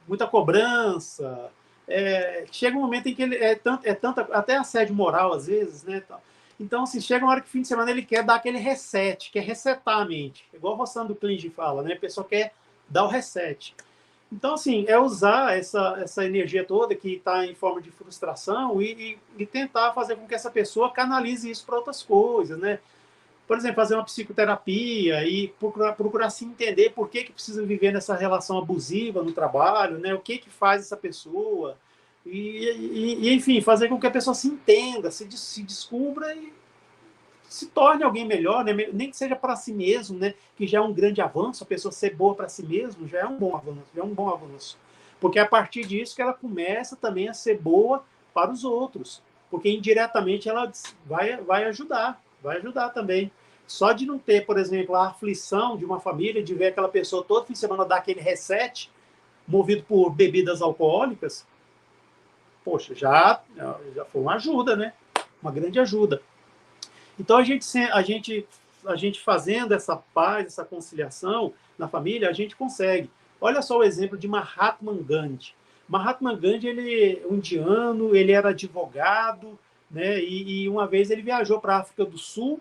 muita cobrança. Chega um momento em que ele tanto até assédio moral às vezes, né? Então, assim, chega uma hora que fim de semana ele quer dar aquele reset, quer resetar a mente. Igual o Rossano Klinge fala, né? A pessoa quer dar o reset. Então, assim, é usar essa energia toda que está em forma de frustração e tentar fazer com que essa pessoa canalize isso para outras coisas, né? Por exemplo, fazer uma psicoterapia e procurar se entender por que precisa viver nessa relação abusiva no trabalho, né? O que faz essa pessoa. Enfim, fazer com que a pessoa se entenda, se descubra e se torne alguém melhor, né? Nem que seja para si mesmo, né? Que já é um grande avanço, a pessoa ser boa para si mesmo já é um bom avanço, já é um bom avanço. Porque é a partir disso que ela começa também a ser boa para os outros, porque indiretamente ela vai ajudar também. Só de não ter, por exemplo, a aflição de uma família, de ver aquela pessoa todo fim de semana dar aquele reset, movido por bebidas alcoólicas, poxa, já foi uma ajuda, né? Uma grande ajuda. Então, a gente fazendo essa paz, essa conciliação na família, a gente consegue. Olha só o exemplo de Mahatma Gandhi. Mahatma Gandhi, ele é um indiano, ele era advogado, né? E uma vez ele viajou para a África do Sul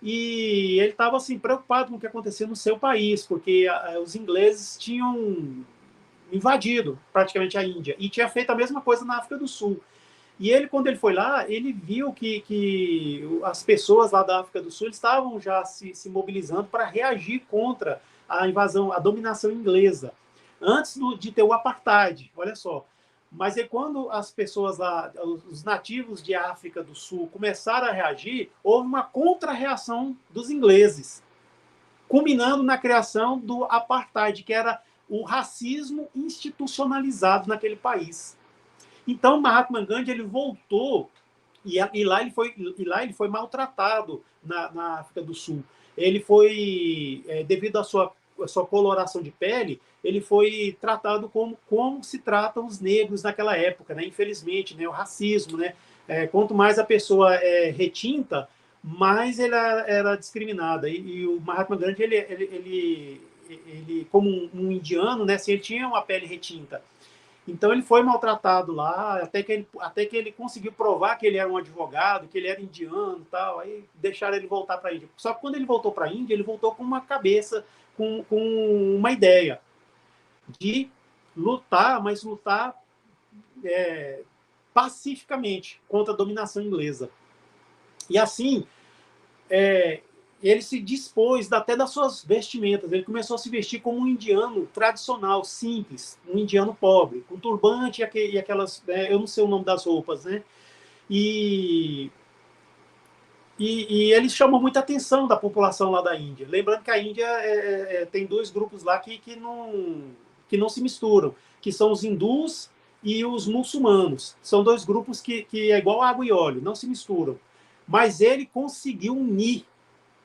e ele estava assim, preocupado com o que acontecia no seu país, porque os ingleses tinham invadido praticamente a Índia e tinha feito a mesma coisa na África do Sul. E ele, quando ele foi lá, ele viu que as pessoas lá da África do Sul estavam já se mobilizando para reagir contra a invasão, a dominação inglesa, antes de ter o apartheid, olha só. Mas é quando as pessoas lá, os nativos de África do Sul, começaram a reagir, houve uma contra-reação dos ingleses, culminando na criação do apartheid, que era o racismo institucionalizado naquele país. Então, Mahatma Gandhi ele voltou e lá ele foi maltratado na África do Sul. Ele foi, devido à sua coloração de pele, ele foi tratado como se tratam os negros naquela época, né? Infelizmente, né? O racismo, né? Quanto mais a pessoa é retinta, mais ela era discriminada. E o Mahatma Gandhi, ele como um indiano, né? Assim, ele tinha uma pele retinta. Então ele foi maltratado lá, até que ele conseguiu provar que ele era um advogado, que ele era indiano e tal, aí deixaram ele voltar para a Índia. Só que quando ele voltou para a Índia, ele voltou com uma cabeça, com uma ideia de lutar, mas lutar pacificamente contra a dominação inglesa. E assim, ele se dispôs até das suas vestimentas. Ele começou a se vestir como um indiano tradicional, simples, um indiano pobre, com turbante e aquelas... eu não sei o nome das roupas, né? E ele chamou muita atenção da população lá da Índia. Lembrando que a Índia tem dois grupos lá que não se misturam, que são os hindus e os muçulmanos. São dois grupos que é igual água e óleo, não se misturam. Mas ele conseguiu unir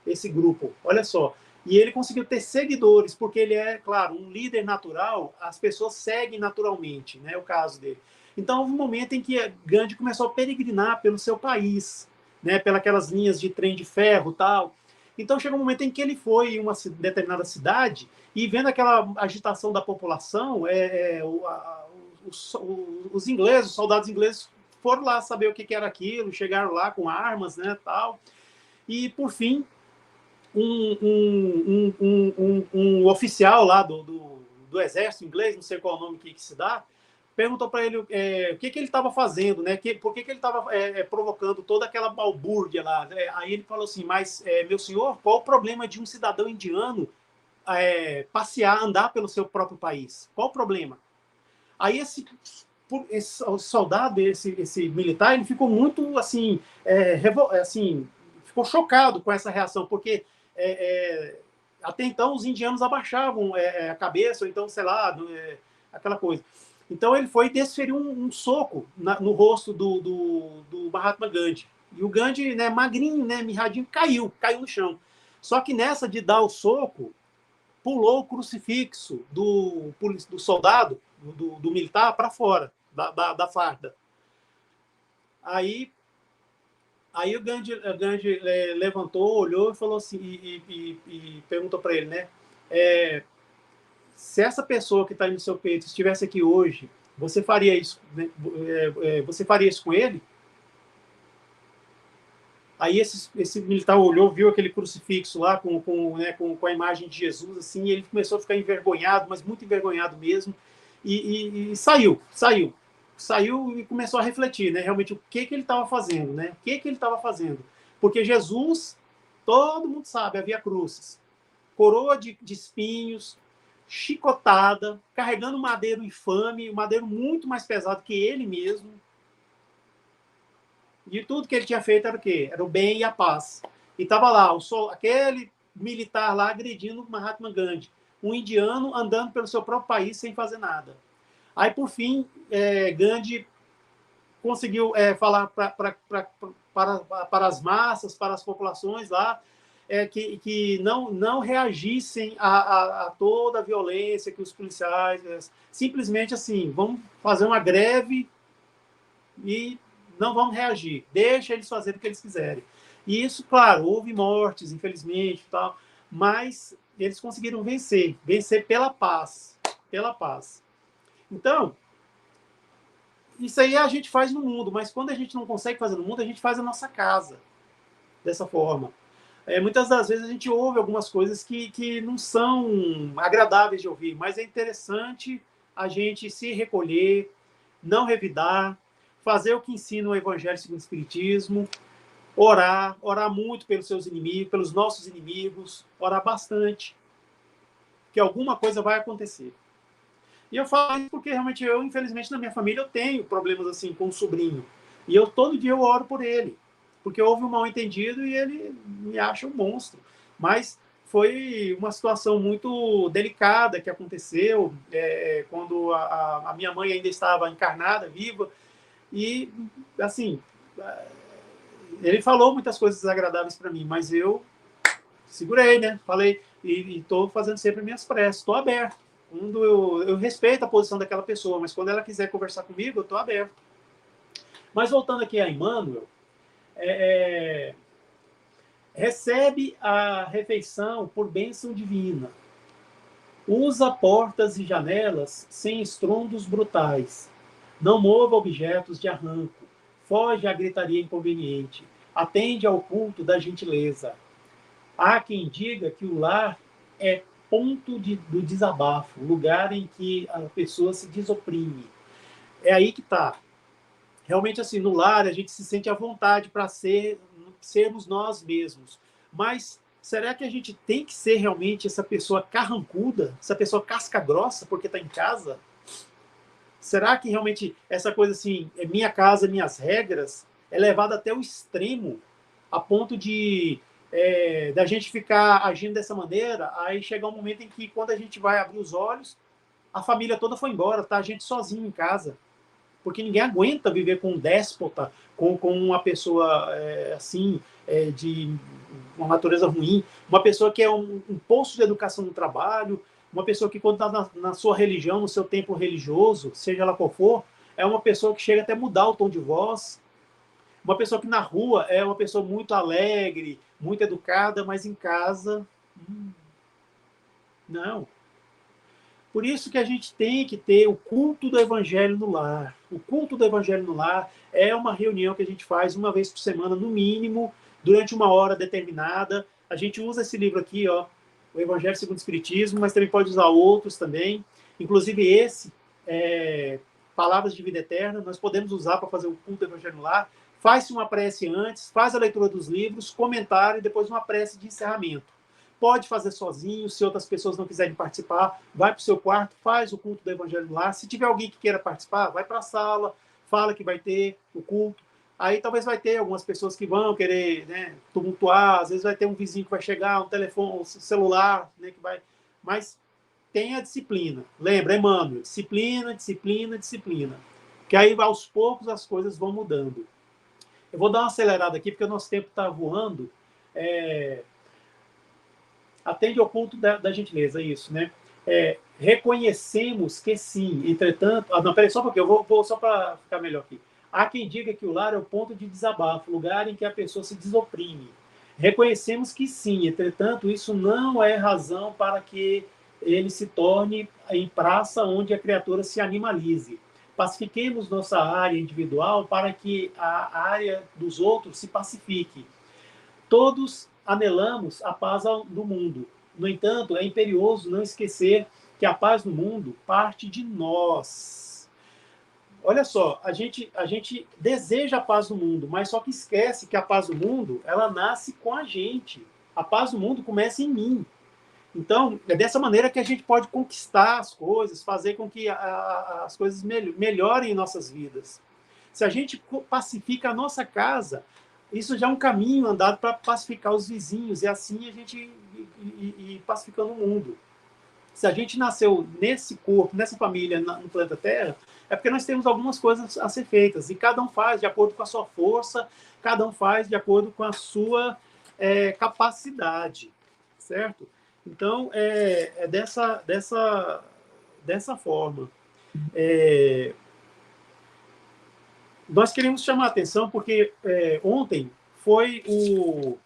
esse grupo, olha só. E ele conseguiu ter seguidores, porque ele é, claro, um líder natural, as pessoas seguem naturalmente, né, o caso dele. Então, houve um momento em que Gandhi começou a peregrinar pelo seu país, né, pelas linhas de trem de ferro e tal. Então, chegou um momento em que ele foi em uma determinada cidade e, vendo aquela agitação da população, os ingleses, os soldados ingleses, foram lá saber o que era aquilo, chegaram lá com armas, né, tal. E, por fim, um oficial lá do exército inglês, não sei qual é o nome que se dá, perguntou para ele o que ele estava fazendo, né? Por que ele estava provocando toda aquela balbúrdia lá. Aí ele falou assim, mas, meu senhor, qual o problema de um cidadão indiano passear, andar pelo seu próprio país? Qual o problema? Aí esse soldado, esse militar, ele ficou muito assim, ficou chocado com essa reação, porque até então os indianos abaixavam a cabeça, ou então, sei lá, aquela coisa. Então ele foi e desferiu um soco no rosto do Mahatma Gandhi. E o Gandhi, né, magrinho, né, mirradinho, caiu no chão. Só que nessa de dar o soco, pulou o crucifixo do soldado, do militar, para fora da farda. Aí o Gandhi levantou, olhou e falou assim, e perguntou para ele, né? Se essa pessoa que está aí no seu peito estivesse aqui hoje, você faria isso, né? Você faria isso com ele? Aí esse militar olhou, viu aquele crucifixo lá com a imagem de Jesus, assim, e ele começou a ficar envergonhado, mas muito envergonhado mesmo, e saiu e começou a refletir, né, realmente o que ele estava fazendo, né? O que ele estava fazendo? Porque Jesus, todo mundo sabe, havia cruzes, coroa de espinhos, chicotada, carregando um madeiro infame, um madeiro muito mais pesado que ele mesmo. De tudo que ele tinha feito era o quê? Era o bem e a paz. E estava lá, aquele militar lá agredindo Mahatma Gandhi, um indiano andando pelo seu próprio país sem fazer nada. Aí, por fim, Gandhi conseguiu falar para as massas, para as populações lá, que não reagissem a toda a violência que os policiais... simplesmente assim, vamos fazer uma greve e não vamos reagir, deixa eles fazerem o que eles quiserem. E isso, claro, houve mortes, infelizmente, tal, mas eles conseguiram vencer pela paz. Então, isso aí a gente faz no mundo, mas quando a gente não consegue fazer no mundo, a gente faz na nossa casa, dessa forma. Muitas das vezes a gente ouve algumas coisas que não são agradáveis de ouvir, mas é interessante a gente se recolher, não revidar, fazer o que ensina o Evangelho segundo o Espiritismo, orar muito pelos seus inimigos, pelos nossos inimigos, orar bastante, que alguma coisa vai acontecer. E eu falo isso porque realmente infelizmente, na minha família, eu tenho problemas assim com o sobrinho. E todo dia eu oro por ele, porque houve um mal-entendido e ele me acha um monstro. Mas foi uma situação muito delicada que aconteceu quando a minha mãe ainda estava encarnada, viva. E, assim, ele falou muitas coisas desagradáveis para mim, mas eu segurei, né? Falei, e estou fazendo sempre minhas preces, estou aberto. Quando eu respeito a posição daquela pessoa, mas quando ela quiser conversar comigo, eu estou aberto. Mas voltando aqui a Emmanuel, recebe a refeição por bênção divina. Usa portas e janelas sem estrondos brutais. Não mova objetos de arranco. Foge à gritaria inconveniente. Atende ao culto da gentileza. Há quem diga que o lar é ponto do desabafo, lugar em que a pessoa se desoprime. É aí que está. Realmente, assim, no lar a gente se sente à vontade para sermos nós mesmos. Mas será que a gente tem que ser realmente essa pessoa carrancuda, essa pessoa casca grossa porque está em casa? Será que realmente essa coisa assim, é minha casa, minhas regras, é levada até o extremo, a ponto de da gente ficar agindo dessa maneira, aí chegar um momento em que, quando a gente vai abrir os olhos, a família toda foi embora, tá a gente sozinho em casa. Porque ninguém aguenta viver com um déspota, com uma pessoa assim, de uma natureza ruim, uma pessoa que é um poço de educação no trabalho, uma pessoa que, quando está na sua religião, no seu templo religioso, seja lá qual for, é uma pessoa que chega até a mudar o tom de voz, uma pessoa que na rua é uma pessoa muito alegre, muito educada, mas em casa, não. Por isso que a gente tem que ter o culto do Evangelho no lar. O culto do Evangelho no lar é uma reunião que a gente faz uma vez por semana, no mínimo, durante uma hora determinada. A gente usa esse livro aqui, ó, o Evangelho segundo o Espiritismo, mas também pode usar outros também. Inclusive esse, Palavras de Vida Eterna, nós podemos usar para fazer o culto do Evangelho no lar. Faz-se uma prece antes, faz a leitura dos livros, comentário e depois uma prece de encerramento. Pode fazer sozinho, se outras pessoas não quiserem participar, vai para o seu quarto, faz o culto do Evangelho lá. Se tiver alguém que queira participar, vai para a sala, fala que vai ter o culto. Aí talvez vai ter algumas pessoas que vão querer, né, tumultuar, às vezes vai ter um vizinho que vai chegar, um telefone, um celular, né, que vai... Mas tenha disciplina. Lembra, Emmanuel, disciplina, disciplina, disciplina. Que aí, aos poucos, as coisas vão mudando. Eu vou dar uma acelerada aqui, porque o nosso tempo está voando. Atende ao culto da gentileza, isso, né? Reconhecemos que sim, entretanto... não, peraí, só um pouquinho, eu vou só para ficar melhor aqui. Há quem diga que o lar é o ponto de desabafo, lugar em que a pessoa se desoprime. Reconhecemos que sim, entretanto, isso não é razão para que ele se torne em praça onde a criatura se animalize. Pacifiquemos nossa área individual para que a área dos outros se pacifique. Todos anelamos a paz do mundo. No entanto, é imperioso não esquecer que a paz do mundo parte de nós. Olha só, a gente deseja a paz do mundo, mas só que esquece que a paz do mundo, ela nasce com a gente. A paz do mundo começa em mim. Então, é dessa maneira que a gente pode conquistar as coisas, fazer com que as coisas melhorem em nossas vidas. Se a gente pacifica a nossa casa, isso já é um caminho andado para pacificar os vizinhos, e assim a gente ir pacificando o mundo. Se a gente nasceu nesse corpo, nessa família, no planeta Terra, é porque nós temos algumas coisas a ser feitas, e cada um faz de acordo com a sua força, cada um faz de acordo com a sua capacidade, certo? Então, é dessa forma. Nós queremos chamar a atenção porque ontem foi o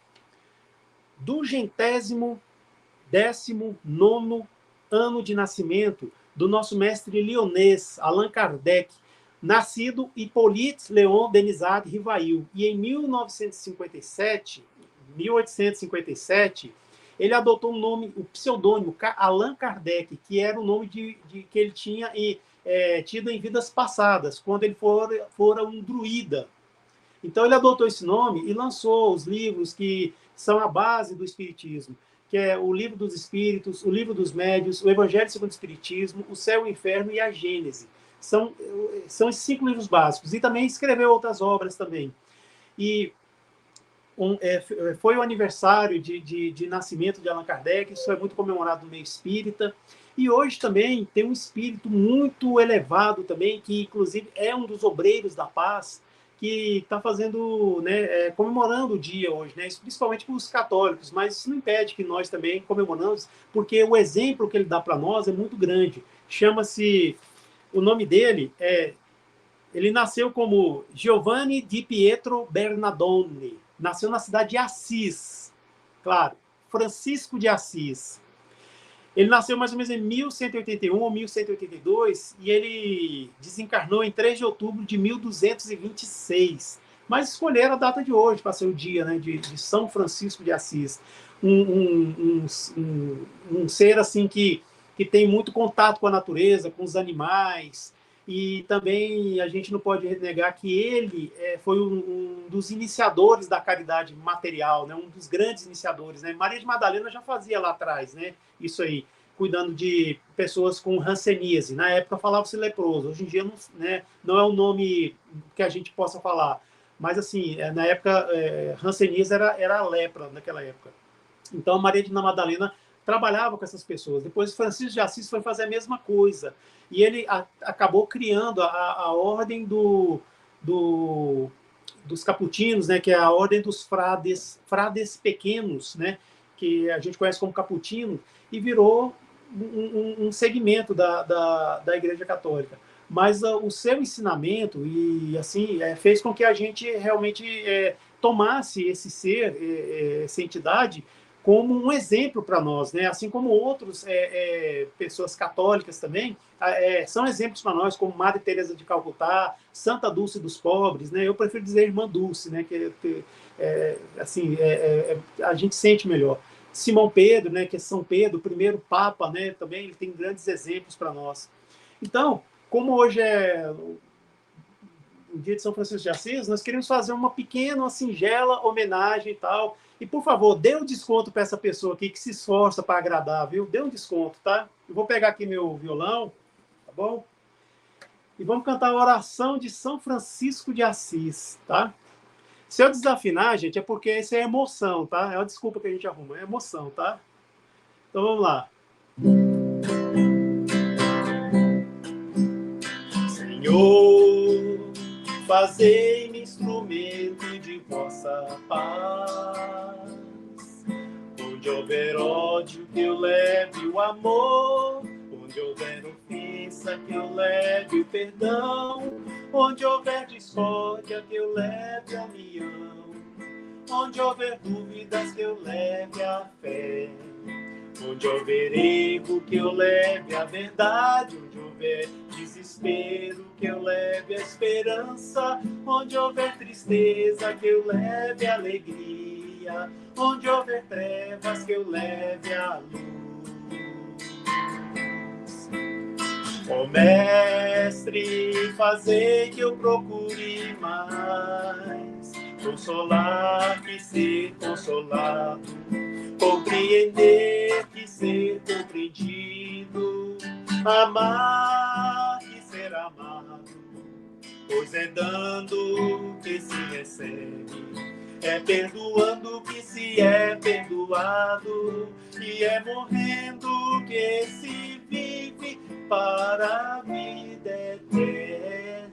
219º ano de nascimento do nosso mestre lyonês, Allan Kardec, nascido Hippolyte Léon Denisard Rivail. E em 1857, ele adotou o pseudônimo Allan Kardec, que era o nome que ele tinha tido em vidas passadas, quando ele fora um druida. Então, ele adotou esse nome e lançou os livros que são a base do Espiritismo, que é o Livro dos Espíritos, o Livro dos Médios, o Evangelho segundo o Espiritismo, o Céu, o Inferno e a Gênese. São esses 5 livros básicos. E também escreveu outras obras também. E foi o aniversário de nascimento de Allan Kardec, isso é muito comemorado no meio espírita. E hoje também tem um espírito muito elevado também, que inclusive é um dos obreiros da paz, que está fazendo, né, comemorando o dia hoje, né, principalmente para os católicos, mas isso não impede que nós também comemoramos, porque o exemplo que ele dá para nós é muito grande. Chama-se, o nome dele ele nasceu como Giovanni di Pietro Bernardone, nasceu na cidade de Assis, claro, Francisco de Assis. Ele nasceu mais ou menos em 1181 ou 1182 e ele desencarnou em 3 de outubro de 1226. Mas escolheram a data de hoje para ser o dia, né, de São Francisco de Assis. Um ser assim que tem muito contato com a natureza, com os animais, e também a gente não pode negar que ele foi um dos iniciadores da caridade material, né, um dos grandes iniciadores. Né? Maria de Madalena já fazia lá atrás, né, isso aí, cuidando de pessoas com hanseníase. Na época falava-se leproso, hoje em dia não, né, não é o nome que a gente possa falar, mas assim, na época, hanseníase era a lepra naquela época. Então, a Maria de Madalena trabalhava com essas pessoas. Depois, Francisco de Assis foi fazer a mesma coisa. E ele acabou criando a ordem dos caputinos, né, que é a ordem dos frades pequenos, né, que a gente conhece como caputino, e virou um segmento da Igreja Católica. Mas o seu ensinamento e assim fez com que a gente realmente tomasse esse ser, essa entidade, como um exemplo para nós, né? Assim como outros pessoas católicas também são exemplos para nós, como Madre Teresa de Calcutá, Santa Dulce dos Pobres, né? Eu prefiro dizer Irmã Dulce, né? Assim, a gente sente melhor. Simão Pedro, né? Que é São Pedro, o primeiro Papa, né? Também ele tem grandes exemplos para nós. Então, como hoje é o dia de São Francisco de Assis, nós queremos fazer uma pequena, uma singela homenagem e tal. E, por favor, dê um desconto para essa pessoa aqui que se esforça para agradar, viu? Dê um desconto, tá? Eu vou pegar aqui meu violão, tá bom? E vamos cantar a oração de São Francisco de Assis, tá? Se eu desafinar, gente, é porque isso é emoção, tá? É uma desculpa que a gente arruma, é emoção, tá? Então, vamos lá. Senhor, fazei-me instrumento de vossa paz. Onde houver ódio, que eu leve o amor. Onde houver ofensa, que eu leve o perdão. Onde houver discórdia, que eu leve a união. Onde houver dúvidas, que eu leve a fé. Onde houver erro, que eu leve a verdade. Onde houver desespero, que eu leve a esperança. Onde houver tristeza, que eu leve a alegria. Onde houver trevas, que eu leve a luz. Ó Mestre, fazei que eu procure mais consolar que ser consolado, compreender que ser compreendido, amar que ser amado, pois é dando que se recebe, é perdoando que se é perdoado, e é morrendo que se vive para a vida eterna.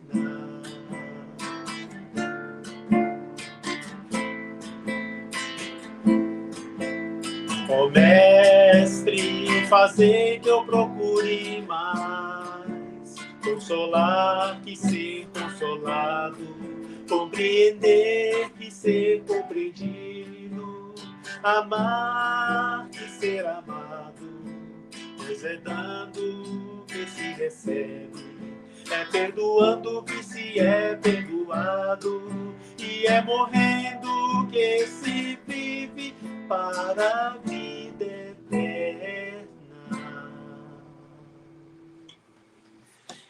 Ó Mestre, fazei que eu procure mais consolar que ser consolado, compreender que ser compreendido, amar que ser amado, pois é dando que se recebe, é perdoando que se é perdoado, e é morrendo que se vive para a vida eterna.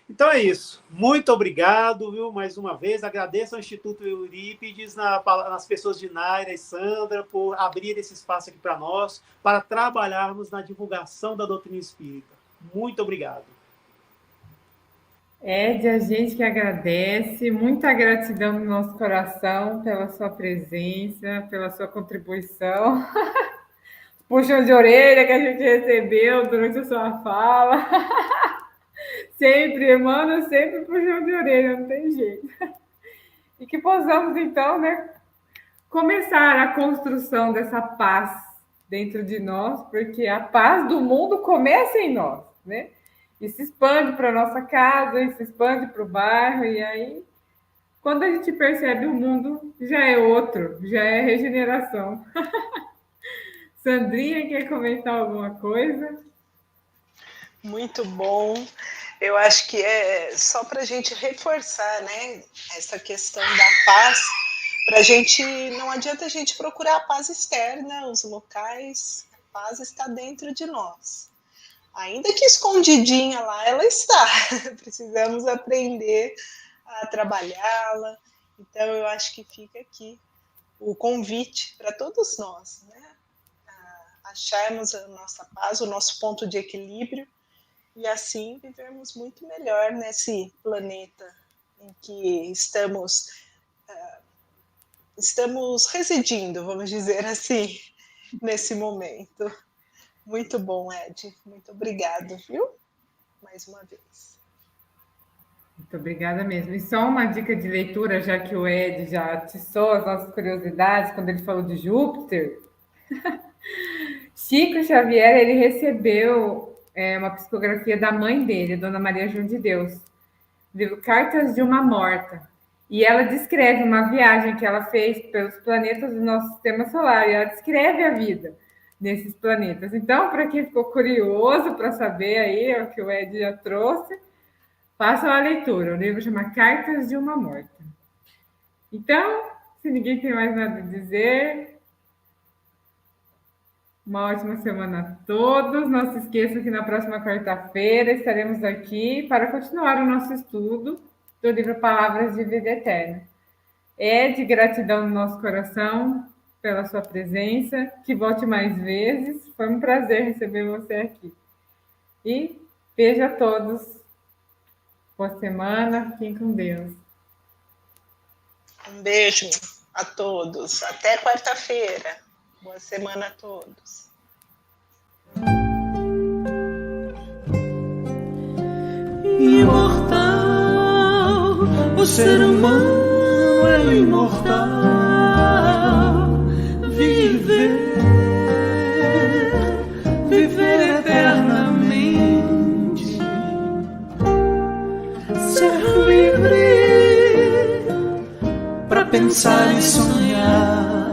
Então é isso. Muito obrigado, viu? Mais uma vez. Agradeço ao Instituto Eurípides, nas pessoas de Naira e Sandra, por abrir esse espaço aqui para nós, para trabalharmos na divulgação da doutrina espírita. Muito obrigado. Ed, a gente que agradece, muita gratidão no nosso coração pela sua presença, pela sua contribuição. Puxão de orelha que a gente recebeu durante a sua fala. Sempre, Emmanuel, sempre puxão de orelha, não tem jeito. E que possamos, então, né, começar a construção dessa paz dentro de nós, porque a paz do mundo começa em nós, né? E se expande para a nossa casa, e se expande para o bairro, e aí, quando a gente percebe o mundo, já é outro, já é regeneração. Sandrinha, quer comentar alguma coisa? Muito bom. Eu acho que é só para a gente reforçar, né, essa questão da paz. Para a gente, não adianta a gente procurar a paz externa, os locais, a paz está dentro de nós. Ainda que escondidinha lá, ela está. Precisamos aprender a trabalhá-la. Então, eu acho que fica aqui o convite para todos nós, né? A acharmos a nossa paz, o nosso ponto de equilíbrio, e assim vivermos muito melhor nesse planeta em que estamos residindo, vamos dizer assim, nesse momento. Muito bom, Ed. Muito obrigado, viu? Mais uma vez. Muito obrigada mesmo. E só uma dica de leitura, já que o Ed já atiçou as nossas curiosidades quando ele falou de Júpiter. Chico Xavier, ele recebeu uma psicografia da mãe dele, Dona Maria João de Deus, livro Cartas de uma Morta. E ela descreve uma viagem que ela fez pelos planetas do nosso sistema solar, e ela descreve a vida nesses planetas. Então, para quem ficou curioso para saber aí o que o Ed já trouxe, façam a leitura. O livro chama Cartas de uma Morta. Então, se ninguém tem mais nada a dizer, uma ótima semana a todos. Não se esqueçam que na próxima quarta-feira estaremos aqui para continuar o nosso estudo do livro Palavras de Vida Eterna. É de gratidão no nosso coração pela sua presença. Que volte mais vezes. Foi um prazer receber você aqui. E beijo a todos. Boa semana. Fiquem com Deus. Um beijo a todos. Até quarta-feira. Boa semana a todos. Imortal, o ser humano é imortal. Viver eternamente, ser livre para pensar e sonhar.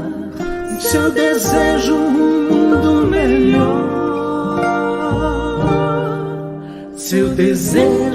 Se eu desejo um mundo melhor, se eu desejo